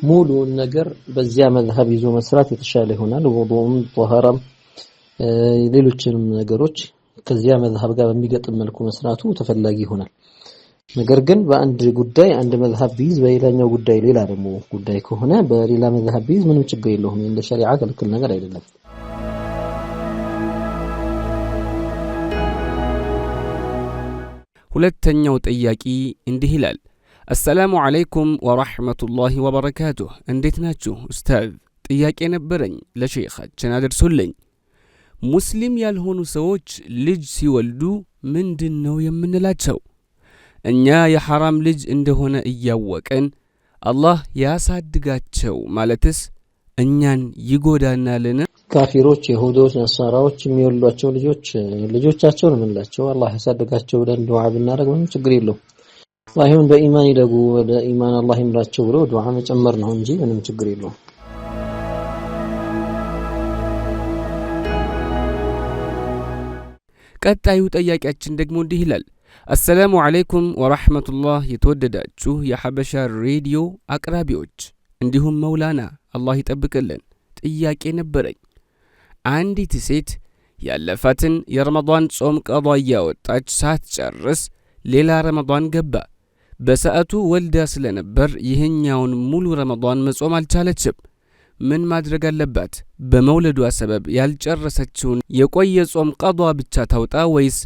ሙሉ ነገር በዚያ መዝሐብ ይዞ መስራት የተሻለ ይሆናል። ውዱም ጧሃራም ሌሎችንም ነገሮች ከዚያ መዝሐብ ጋር በሚገጥም መልኩ መስራቱ ተፈላጊ ይሆናል። ነገር ግን በአንድ ጉዳይ አንድ መዝሐብ ቢይዝ በሌላኛው ጉዳይ ሌላ ደግሞ ጉዳይ ከሆነ በሌላ መዝሐብ ቢይዝ ምንም ችግር የለውም። እንደ ሸሪዓ ክልክል ነገር አይደለም። ሁለተኛው ጥያቄ እንዲህ ይላል። አሰላሙ አለይኩም ወራህመቱላሂ ወበረካቱሁ። እንዴት ናችሁ ኡስታዝ? ጥያቄ ነበረኝ ለሼኻችን አድርሱልኝ። ሙስሊም ያልሆኑ ሰዎች ልጅ ሲወልዱ ምንድነው የምንላቸው? እኛ የሐራም ልጅ እንደሆነ እያወቀን አላህ ያሳድጋቸው ማለትስ እኛን ይጎዳናልን? ካፊሮች፣ ይሁዶች፣ ነሳራዎች የሚወልዷቸው ልጆቻቸው ነው የምንላቸው። አላህ ያሳድጋቸው ብለን ዱዓ ብናደርግ ምንም ችግር የለውም። ባይሆን በኢማን ይደጉ፣ ወደ ኢማን አላህ ይምራቸው ብሎ ዱዓ መጨመር ነው እንጂ ምንም ችግር የለውም። ቀጣዩ ጥያቄያችን ደግሞ እንዲህ ይላል። አሰላሙ አለይኩም ወራህመቱላህ። የተወደዳችሁ የሐበሻ ሬዲዮ አቅራቢዎች እንዲሁም መውላና አላህ ይጠብቅልን። ጥያቄ ነበረኝ። አንዲት ሴት ያለፋትን የረመዳን ጾም ቀዷ እያወጣች ሳትጨርስ ሌላ ረመዳን ገባ። በሰዓቱ ወልዳ ስለነበር ይህኛውን ሙሉ ረመዳን መጾም አልቻለችም። ምን ማድረግ አለባት? በመውለዷ ሰበብ ያልጨረሰችውን የቆየ ጾም ቀዷ ብቻ ታውጣ ወይስ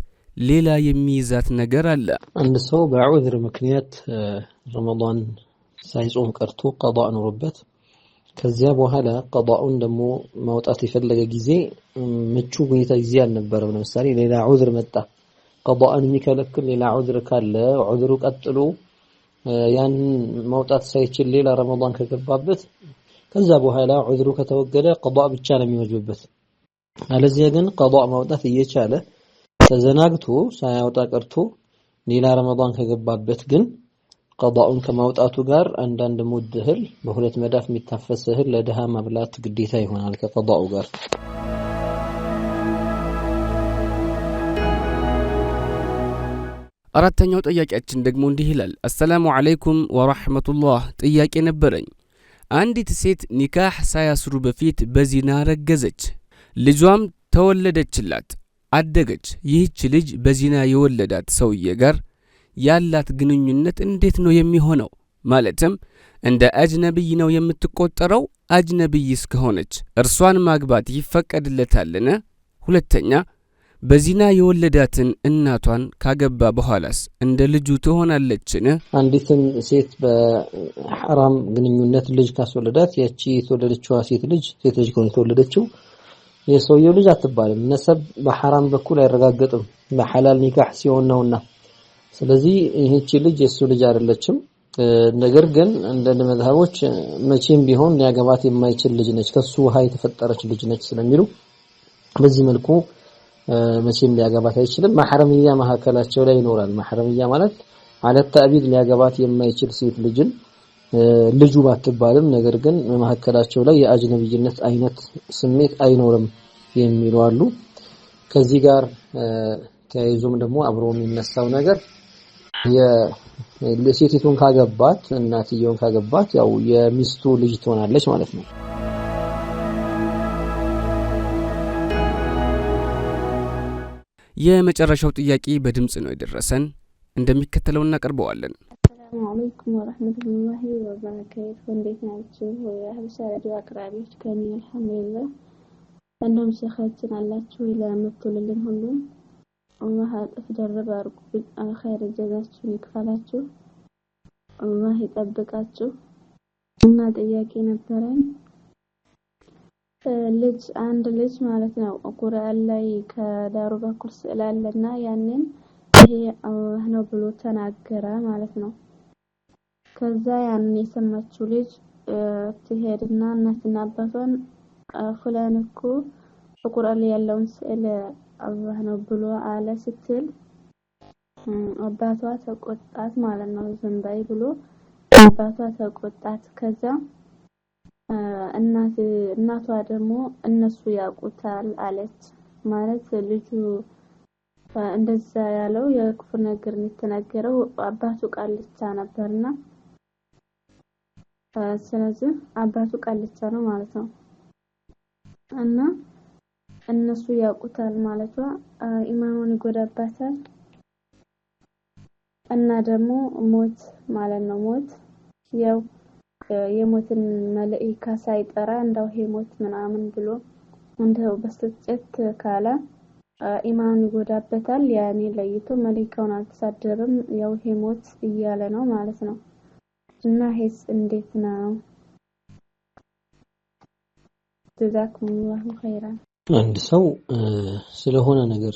ሌላ የሚይዛት ነገር አለ? አንድ ሰው በዑዝር ምክንያት ረመዳን ሳይጾም ቀርቶ ቀዷ ኖሮበት ከዚያ በኋላ ቀዷውን ደግሞ ማውጣት የፈለገ ጊዜ ምቹ ሁኔታ ጊዜ አልነበረም። ለምሳሌ ሌላ ዑዝር መጣ፣ ቀዷን የሚከለክል ሌላ ዑዝር ካለ ዑዝሩ ቀጥሎ ያን ማውጣት ሳይችል ሌላ ረመዳን ከገባበት ከዛ በኋላ ዑዝሩ ከተወገደ ቀዷ ብቻ ነው የሚወጅብበት። አለዚያ ግን ቀዷ ማውጣት እየቻለ ተዘናግቶ ሳያወጣ ቀርቶ ሌላ ረመዳን ከገባበት ግን ቀዳኡን ከማውጣቱ ጋር አንዳንድ ሙድ እህል በሁለት መዳፍ የሚታፈስ እህል ለድሃ ማብላት ግዴታ ይሆናል ከቀዳኡ ጋር። አራተኛው ጥያቄያችን ደግሞ እንዲህ ይላል። አሰላሙ አለይኩም ወራህመቱላህ። ጥያቄ ነበረኝ። አንዲት ሴት ኒካህ ሳያስሩ በፊት በዚና ረገዘች። ልጇም ተወለደችላት፣ አደገች። ይህች ልጅ በዚና የወለዳት ሰውዬ ጋር ያላት ግንኙነት እንዴት ነው የሚሆነው? ማለትም እንደ አጅነብይ ነው የምትቆጠረው? አጅነብይ እስከሆነች እርሷን ማግባት ይፈቀድለታልን? ሁለተኛ በዚና የወለዳትን እናቷን ካገባ በኋላስ እንደ ልጁ ትሆናለችን? አንዲትን ሴት በሐራም ግንኙነት ልጅ ካስወለዳት ያቺ የተወለደችዋ ሴት ልጅ ከሆነ የተወለደችው የሰውየው ልጅ አትባልም። ነሰብ በሐራም በኩል አይረጋገጥም፣ በሐላል ኒካህ ሲሆን ነውና። ስለዚህ ይህቺ ልጅ የሱ ልጅ አይደለችም። ነገር ግን እንደ መዝሐቦች መቼም ቢሆን ሊያገባት የማይችል ልጅ ነች፣ ከሱ ውሃ የተፈጠረች ልጅ ነች ስለሚሉ በዚህ መልኩ መቼም ሊያገባት አይችልም። ማህረምያ መሐከላቸው ላይ ይኖራል። ማህረምያ ማለት ማለት ተአቢድ ሊያገባት የማይችል ሴት ልጅን ልጁ ባትባልም ነገር ግን መሐከላቸው ላይ የአጅነብይነት አይነት ስሜት አይኖርም የሚሉ አሉ። ከዚህ ጋር ተያይዞም ደግሞ አብሮ የሚነሳው ነገር የሴቲቱን ካገባት እናትየውን ካገባት ያው የሚስቱ ልጅ ትሆናለች ማለት ነው። የመጨረሻው ጥያቄ በድምጽ ነው የደረሰን፣ እንደሚከተለው እናቀርበዋለን። ሰላም አለይኩም ወራህመቱላሂ ወበረካቱ። እንዴት ናችሁ? የሀበሻ ሬዲዮ አቅራቢዎች ከኔ አልሐምዱሊላህ። እንደም ሸኻችን አላችሁ ለምትሉልን ሁሉ አላህ አጥፍ ደረብ አርጉ፣ ኸይር ጀዛችሁን ይክፈላችሁ፣ አላህ ይጠብቃችሁ። እና ጥያቄ ነበረኝ። አንድ ልጅ ማለት ነው ቁርአን ላይ ከዳሩ በኩል ስዕል አለና ያንን ይሄ አላህ ነው ብሎ ተናገረ ማለት ነው። ከዛ ያንን የሰማችው ልጅ ትሄድና እናትና አባቷን ፍላን እኮ ቁርአን ላይ ያለውን ስዕል አላህ ነው ብሎ አለ ስትል አባቷ ተቆጣት ማለት ነው። ዝም በይ ብሎ አባቷ ተቆጣት። ከዛ እናቷ ደግሞ እነሱ ያውቁታል አለች። ማለት ልጁ እንደዛ ያለው የክፉ ነገር የተናገረው አባቱ ቃልቻ ነበርና ስለዚህ አባቱ ቃልቻ ነው ማለት ነው። እና እነሱ ያውቁታል ማለቷ ኢማኑን ይጎዳባታል። እና ደግሞ ሞት ማለት ነው። ሞት ያው የሞትን መልእክት ሳይጠራ እንደው ሞት ምናምን ብሎ እንደው በስጭት ካለ ኢማኑን ይጎዳበታል። ያኔ ለይቶ መልእክቱን አልተሳደረም ያው ሞት እያለ ነው ማለት ነው። እና ሄስ እንዴት ነው? ጀዛኩሙላሁ ኸይራን። አንድ ሰው ስለሆነ ነገር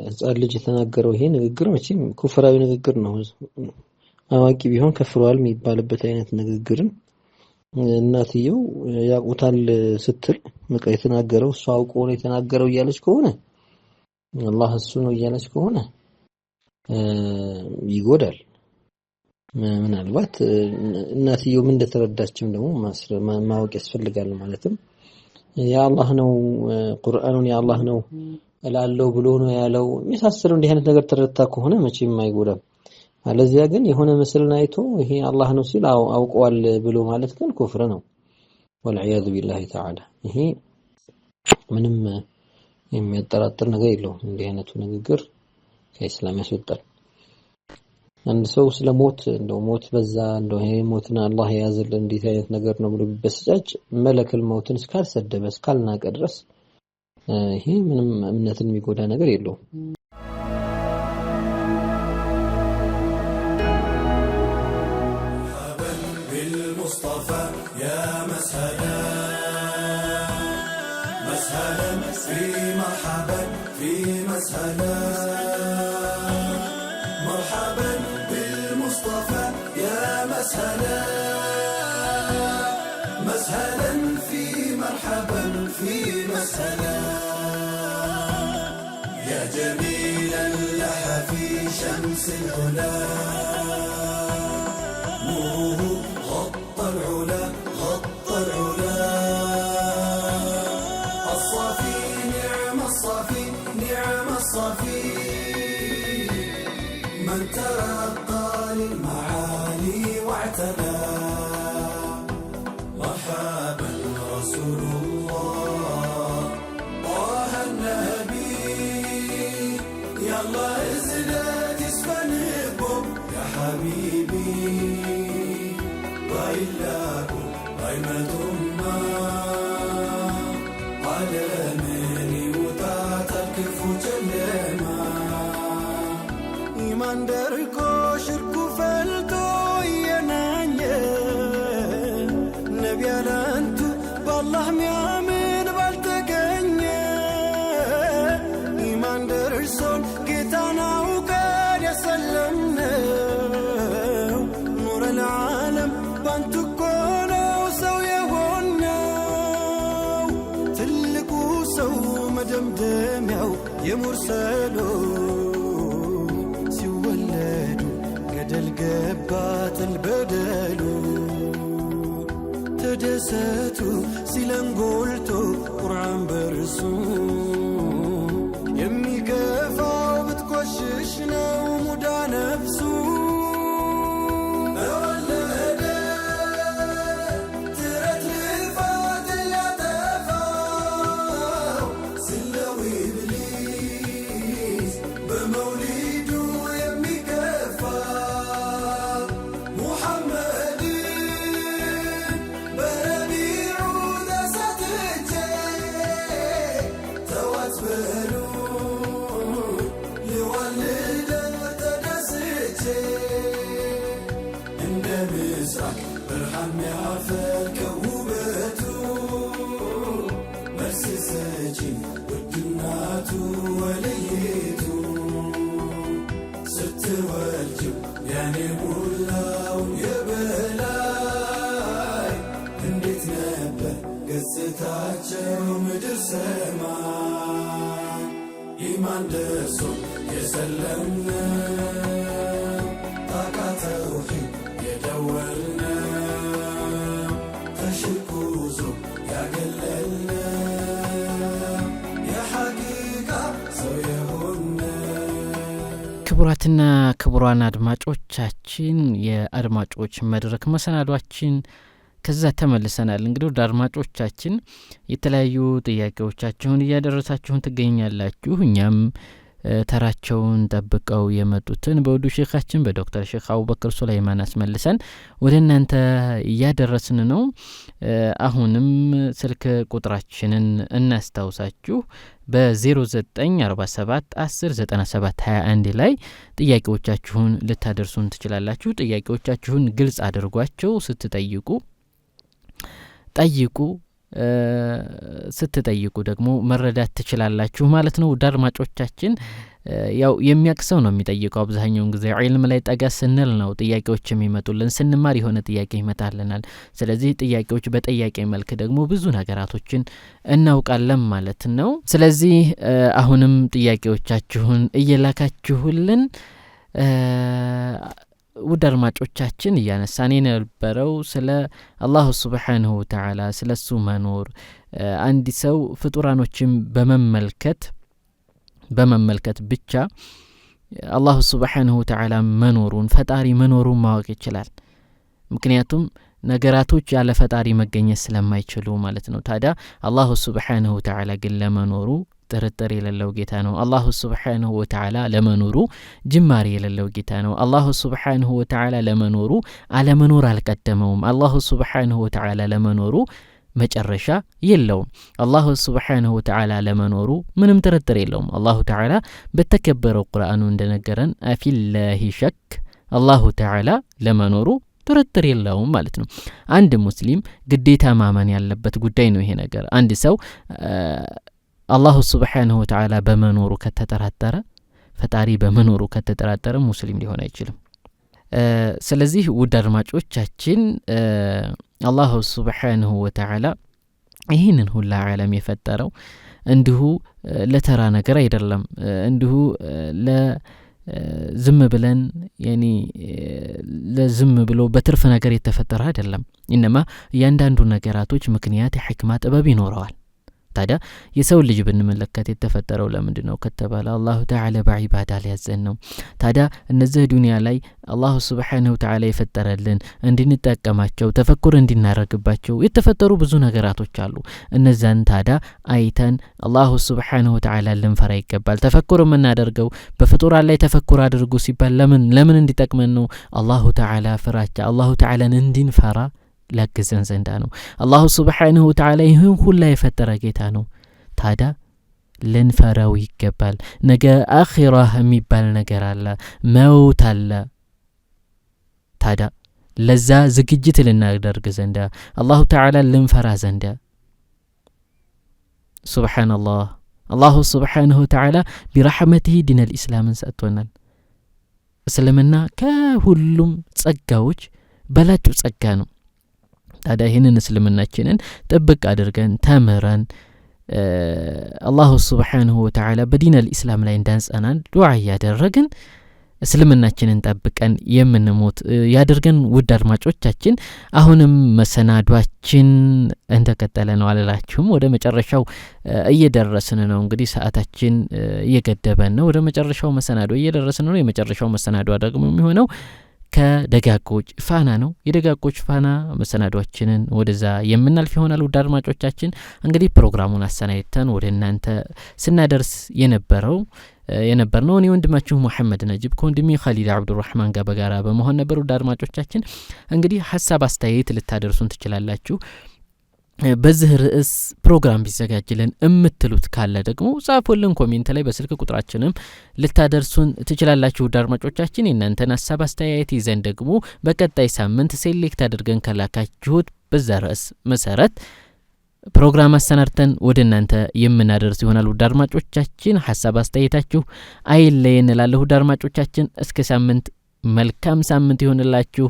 ህፃን ልጅ የተናገረው ይሄ ንግግር መቼም ኩፍራዊ ንግግር ነው። አዋቂ ቢሆን ከፍሯል የሚባልበት አይነት ንግግርን እናትየው ያውቁታል ስትል መቃ የተናገረው እሱ አውቆ ነው የተናገረው እያለች ከሆነ አላህ እሱ ነው እያለች ከሆነ ይጎዳል። ምናልባት እናትየው ምን እንደተረዳችም ደግሞ ማወቅ ያስፈልጋል። ማለትም ያአላህ ነው ቁርአኑን ያአላህ ነው እላለሁ ብሎ ነው ያለው የሚሳሰለው እንዲህ አይነት ነገር ተረድታ ከሆነ መቼም አይጎዳም። አለዚያ ግን የሆነ ምስልን አይቶ ይሄ አላህ ነው ሲል አውቀዋል ብሎ ማለት ግን ኩፍር ነው። ወልዒያዙ ቢላሂ ተዓላ። ይሄ ምንም የሚያጠራጥር ነገር የለውም። እንዲህ አይነቱ ንግግር ከእስላም ያስወጣል። አንድ ሰው ስለ ሞት እንደው ሞት በዛ እንደው ይሄ ሞትን አላህ ያዘልን እንዴት አይነት ነገር ነው ብሎ ቢበስጫጭ መለከል ሞትን እስካልሰደበ እስካልናቀ ድረስ ይሄ ምንም እምነትን የሚጎዳ ነገር የለውም። يا جميل شمس العلا نوره غطى العلا غطى العلا الصافي نعم الصافي نعم الصافي من ترقى للمعالي واعتلى مرحبا رسول الله طه النبي يلا ازلت اسفنكم يا حبيبي وإلاكم غيمتنا على من يوتات الكف جلما إيمان دركو شركو فلتو ينانيه نبي أنتو بالله ميامن بالتقنيه إيمان درسون قتانا وقاد يسلمنا نور العالم بانتو كونو سويهونا تلقو سو مدمدميو يمرسلو سيولدو قدل قبات البدلو تدساتو سيلان قولتو قرآن برسو يمي كفاو بتكوششنا ومدى نفسو أولده ترت لفات اللي تفاو سلوي إبليس بموليدو يمي كفاو محمد برحم يعفر كوبته مرسي ساجين ودناتو وليتو ست والجب يعني مولاو يبلاي انديت نبه قصتاچو مدر سماي إيمان درسو يسلمنا طاقة توحيد يدولنا تشكوزو يا قللنا يا حقيقة سويهونا ክቡራትና ክቡራን አድማጮቻችን የአድማጮች መድረክ መሰናዷችን ከዛ ተመልሰናል። እንግዲህ ወደ አድማጮቻችን የተለያዩ ጥያቄዎቻችሁን እያደረሳችሁን ትገኛላችሁ። እኛም ተራቸውን ጠብቀው የመጡትን በውዱ ሼኻችን በዶክተር ሼክ አቡበክር ሱለይማን አስመልሰን ወደ እናንተ እያደረስን ነው። አሁንም ስልክ ቁጥራችንን እናስታውሳችሁ በ0947 10 97 21 ላይ ጥያቄዎቻችሁን ልታደርሱን ትችላላችሁ። ጥያቄዎቻችሁን ግልጽ አድርጓቸው። ጠይቁ ስትጠይቁ ደግሞ መረዳት ትችላላችሁ ማለት ነው። አድማጮቻችን ያው የሚያክሰው ነው የሚጠይቀው። አብዛኛውን ጊዜ ዒልም ላይ ጠጋ ስንል ነው ጥያቄዎች የሚመጡልን። ስንማር የሆነ ጥያቄ ይመጣልናል። ስለዚህ ጥያቄዎች በጥያቄ መልክ ደግሞ ብዙ ነገራቶችን እናውቃለን ማለት ነው። ስለዚህ አሁንም ጥያቄዎቻችሁን እየላካችሁልን ውድ አድማጮቻችን እያነሳን የነበረው ስለ አላሁ ሱብሓነሁ ወተዓላ ስለ እሱ መኖር አንድ ሰው ፍጡራኖችን በመመልከት ብቻ አላሁ ሱብሓነሁ ወተዓላ መኖሩን ፈጣሪ መኖሩን ማወቅ ይችላል። ምክንያቱም ነገራቶች ያለ ፈጣሪ መገኘት ስለማይችሉ ማለት ነው። ታዲያ አላሁ ሱብሓነሁ ወተዓላ ግን ለመኖሩ ጥርጥር የሌለው ጌታ ነው። አላሁ ሱብሓነሁ ወተዓላ ለመኖሩ ጅማሬ የሌለው ጌታ ነው። አላሁ ሱብሓነሁ ወተዓላ ለመኖሩ አለመኖር አልቀደመውም። አላሁ ሱብሓነሁ ወተዓላ ለመኖሩ መጨረሻ የለውም። አላሁ ሱብሓነሁ ወተዓላ ለመኖሩ ምንም ጥርጥር የለውም። አላሁ ተዓላ በተከበረው ቁርአኑ እንደነገረን አፊላሂ ሸክ አላሁ ተዓላ ለመኖሩ ጥርጥር የለውም ማለት ነው። አንድ ሙስሊም ግዴታ ማመን ያለበት ጉዳይ ነው ይሄ ነገር። አንድ ሰው አላሁ ሱብሓነሁ ወተዓላ በመኖሩ ከተጠራጠረ፣ ፈጣሪ በመኖሩ ከተጠራጠረ ሙስሊም ሊሆን አይችልም። ስለዚህ ውድ አድማጮቻችን አላሁ ሱብሓነሁ ወተዓላ ይህንን ሁላ ዓለም የፈጠረው እንዲሁ ለተራ ነገር አይደለም፣ እንዲሁ ዝም ብለን ያኒ ለዝም ብሎ በትርፍ ነገር የተፈጠረ አይደለም انما ያንዳንዱ ነገራቶች ምክንያት ህክማ ጥበብ ይኖረዋል ታዲያ የሰው ልጅ ብንመለከት የተፈጠረው ለምንድነው ከተባለ አላሁ ተዓላ በዒባዳ ሊያዘን ነው ታዲያ እነዚህ ዱንያ ላይ አላሁ Subhanahu Wa Ta'ala የፈጠረልን እንድንጠቀማቸው ተፈኩር እንድናረግባቸው የተፈጠሩ ብዙ ነገራቶች አሉ እነዛን ታዲያ አይተን አላሁ Subhanahu Wa Ta'ala ልንፈራ ይገባል ተፈኩር የምናደርገው በፍጡራን ላይ ተፈኩር አድርጉ ሲባል ለምን እንዲጠቅመን ነው አላሁ ተዓላ ፍራቻ አላሁ ተዓላን እንድንፈራ ለግዘን ዘንዳ ነው አላሁ Subhanahu Wa Ta'ala ይህን ሁሉ የፈጠረ ጌታ ነው ታዲያ ልንፈራው ይገባል ነገ አኺራህ የሚባል ነገር አለ መውት አለ ታዲያ ለዛ ዝግጅት ልናደርግ ዘንዳ አላሁ ተዓላ ልንፈራ ዘንዳ ሱብሃንአላህ አላሁ Subhanahu Wa Ta'ala برحمته دين الإسلام ሰጥቶናል እስልምና ከሁሉም ጸጋዎች በላጭ ጸጋ ነው ታዲያ ይህንን እስልምናችንን ጥብቅ አድርገን ተምረን አላሁ Subhanahu Wa Ta'ala በዲን الإسلام ላይ እንዳንጸና ዱዓ ያደረግን እስልምናችንን ጠብቀን የምንሞት ያደርገን ውድ አድማጮቻችን አሁንም መሰናዷችን እንደቀጠለ ነው አላላችሁም ወደ መጨረሻው እየደረስን ነው እንግዲህ ሰዓታችን እየገደበን ነው ወደ መጨረሻው መሰናዶ እየደረስን ነው የመጨረሻው መሰናዶ ደግሞ የሚሆነው ከደጋጎች ፋና ነው የደጋጎች ፋና መሰናዷችንን ወደዛ የምናልፍ ይሆናል ውድ አድማጮቻችን እንግዲህ ፕሮግራሙን አሰናይተን ወደ እናንተ ስናደርስ የነበርነው እኔ ወንድማችሁ መሐመድ ነጂብ ከወንድሜ ኻሊድ አብዱራህማን ጋር በጋራ በመሆን ነበር ውድ አድማጮቻችን እንግዲህ ሐሳብ አስተያየት ልታደርሱን ትችላላችሁ በዚህ ርዕስ ፕሮግራም ቢዘጋጅልን እምትሉት ካለ ደግሞ ጻፉልን ኮሜንት ላይ በስልክ ቁጥራችንም ልታደርሱን ትችላላችሁ ውድ አድማጮቻችን እናንተን ሐሳብ አስተያየት ይዘን ደግሞ በቀጣይ ሳምንት ሴሌክት አድርገን ከላካችሁት በዛ ርዕስ መሰረት ፕሮግራም አሰናድተን ወደ እናንተ የምናደርስ ይሆናል ውድ አድማጮቻችን ሐሳብ አስተያየታችሁ አይለየን እላለሁ ውድ አድማጮቻችን እስከ ሳምንት መልካም ሳምንት ይሁንላችሁ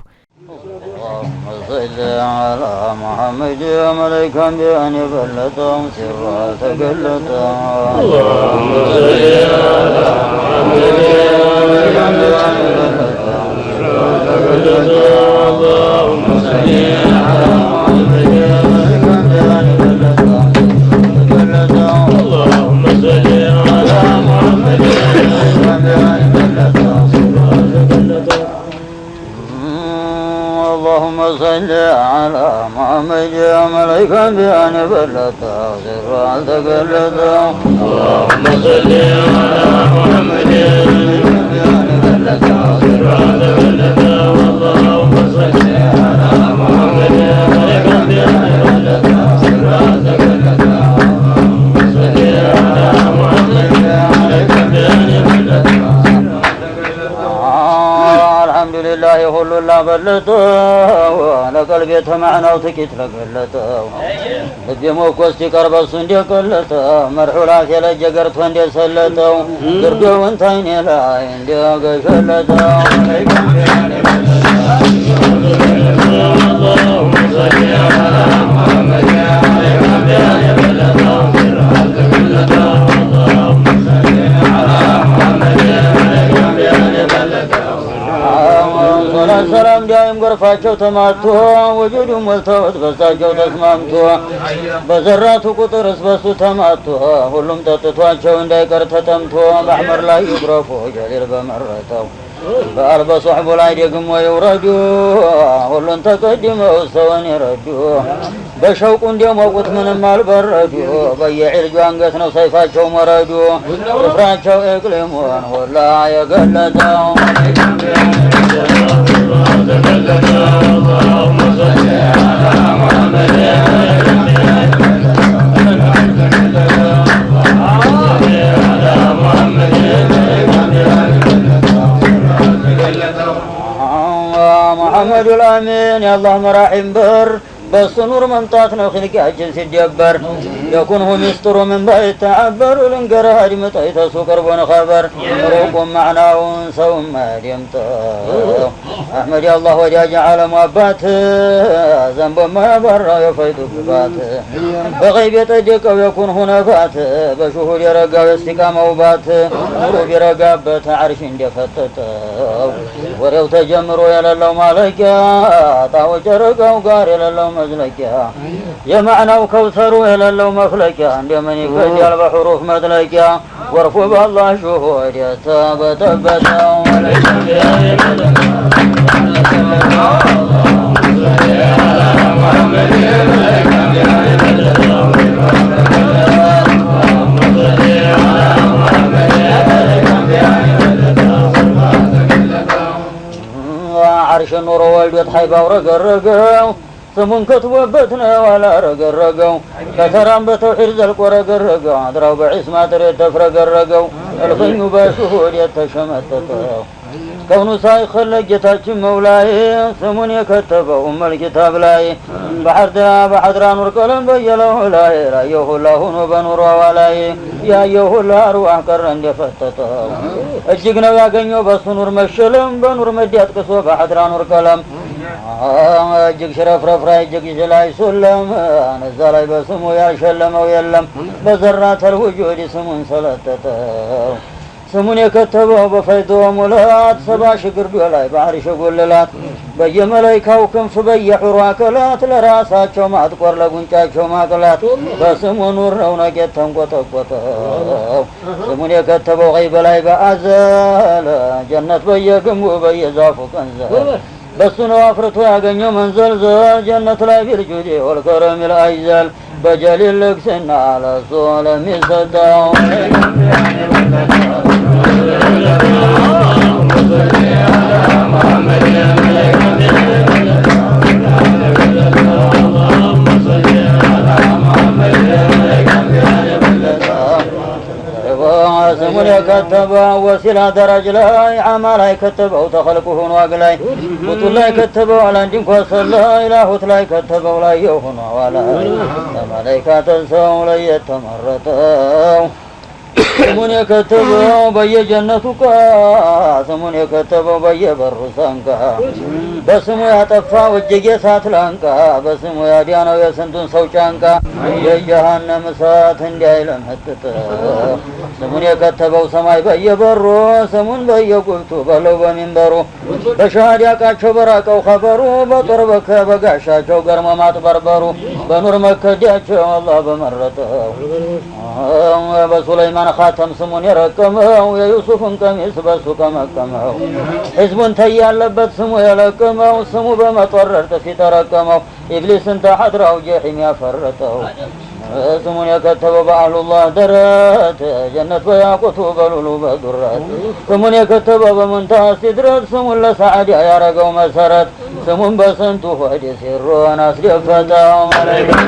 صل على محمد ملائكة بأن يبلطهم سرا تقلطهم اللهم صل على محمد ملائكة بأن يبلطهم سرا تقلطهم اللهم صل على محمد ملائكة بأن يبلطهم تقلطهم اللهم صل على محمد ملائكة بأن يبلطهم سرا تقلطهم اللهم صل على محمد يا ملائكة بأن يبلطه سرا تقلطه اللهم صل على محمد يا ملائكة بأن يبلطه سرا تقلطه اللهم صل على محمد يا ملائكة بأن يبلطه سرا تقلطه اللهم صل على محمد يا ملائكة بأن يبلطه الحمد لله كل لا بلطه لقلب يتمعناو تكيت لقلطه لبيمو كوستي قربس اندي قلطه مرحولا في لجقرت واندي سلطه قردو وانتايني لا اندي قشلطه اللهم صل على محمد يا ملائكة بأن يبلطه سرا تقلطه اللهم صل على محمد يا ملائكة بأن يبلطه ሰላም ዳይም ጎርፋቸው ተማቶ ወጁዱም ወልተውት በሳቸው ተስማምቶ በዘራቱ ቁጥር እስበሱ ተማቶ ሁሉም ጠጥቷቸው እንዳይቀር ተጠምቶ በአሕመር ላይ ይግረፉ ጀሊል በመረተው በአልበ ሶሕቡ ላይ ደግሞ ይውረዱ ሁሉን ተቀድመው ሰውን ይረዱ በሸውቁ እንደሞቁት ምንም አልበረዱ በየዒልጁ አንገት ነው ሰይፋቸው መረዱ ፍራቸው እቅሊሙን ሁላ የገለጠው اللهم صل على محمد يا محمد الأمين يا الله مراحم بر በስኑር መምጣት ነው ኽልቂያችን ሲደበር የኩንሁ ሚስጥሩ ምን ባይተዓበር ልንገርህ አድምጠኝ ተሱ ቅርቡን ኸበር ሩቁም ማዕናውን ሰውም አድምጠው አሕመድ የአላህ ወዳጅ ዓለሙ አባት ዘንቦ ማያባራው የፈይዱ ግባት በገይብ የጠደቀው የኩንሁ ነፋት በሽሁድ የረጋው የስቲቃመው ባት ኑሩ ቢረጋበት ዓርሽ እንደፈተተው ወሬው ተጀምሮ የሌለው ማለቂያ ጣው ጨረቃው ጋር የሌለው መዝለቂያ የማዕናው ከውሰሩ የሌለው መፍለቂያ እንደምን ይከዳል በሑሩፍ መጥለቂያ ወርፉ በአላህ ሹሁድ የተበጠበጠው ዓርሽ ኑሮ ወልዶት ሀይባው ረገረገው ስሙን ከትቦበት ነው አላረገረገው ከተራም በተውሒድ ዘልቆ ረገረገው አድራው በዒስማ ጥሬት ተፍረገረገው እልፍኙ በሽሁድ የተሸመጠጠው ከውኑ ሳይኸለቅ ጌታችን መውላይ ስሙን የከተበው እመል ኪታብ ላይ በሐድራ ኑር ቀለም በየለሁ ላይ ራየው ሁላ ሁኖ በኑሯ ላይ ያየው ሁላ አርዋህ ቀረ እንደፈጠጠው እጅግ ነው ያገኘው በሱ ኑር መሸለም በኑር መዲያት ቅሶ በሐድራ ኑር ቀለም እጅግ ሽረፍረፍራ እጅግ ይችላይ ሱለም እዛ ላይ በስሙ ያልሸለመው የለም በዘራተል ውጁድ ስሙን ሰለጠጠው ስሙን የከተበው በፈይዶ ሙላት 70 ሺህ ግርዶ ላይ በዓርሽ ጉልላት በየመላይካው ክንፍ በየሑሩ አካላት ለራሳቸው ማጥቆር ለጉንጫቸው ማቅላት በስሙ ኑር ነው ነጌት ተንቆጠቆጠው ስሙን የከተበው ገይብ ላይ በአዘለ ጀነት በየግንቡ በየዛፉ ቀንዘል በሱ ነው አፍርቶ ያገኘው መንዘልዘል ጀነት ላይ ቢልጁዲ ወልከረም ልአይዘል በጀሊል ልግስና ለሱ ለሚሰጠው ስሙን የከተበው ወሲላ ደረጅ ላይ አማል ላይ ከተበው ተኸልቁሁን ዋግ ላይ ቡጡን ላይ ከተበው አላንድ እንኳ ሰላይ ላሁት ላይ ከተበው ላይ የሆኑ አዋላይ ለመላይካተ ሰው ላይ የተመረጠው ስሙን የከተበው በየጀነቱ ቃ ስሙን የከተበው በየበሩ ሳንቃ በስሙ ያጠፋው እጅግ የእሳት ላንቃ በስሙ ያዳነው የስንቱን ሰው ጫንቃ የጀሃነም እሳት እንዳይለመጥጠው ስሙን የከተበው ሰማይ በየበሩ ስሙን በየጉብቱ በለው በሚንበሩ በሻሃድ ያቃቸው በራቀው ኸበሩ በጦር በጋሻቸው ገርሞ ማጥበርበሩ በኑር መከዳቸው አላህ በመረጠው በሱለይማን ኻተም ስሙን የረቀመው የዩሱፍን ቀሚስ በሱ ቀመቀመው ሕዝቡን ተያለበት ስሙ የለቀመው ስሙ በመጦረር ጥፊ ተረቀመው ኢብሊስን ተሐድራው ጀሒም ያፈረጠው ስሙን የከተበው በአህሉላህ ደረት ጀነት በያቁቱ በሉሉ በዱረት ስሙን የከተበው በሙንተሃ ሲድረት ስሙን ለሰዓድ ያረገው መሰረት ስሙን በስንቱ ሆድ ሲሮን አስደፈተው መላይካ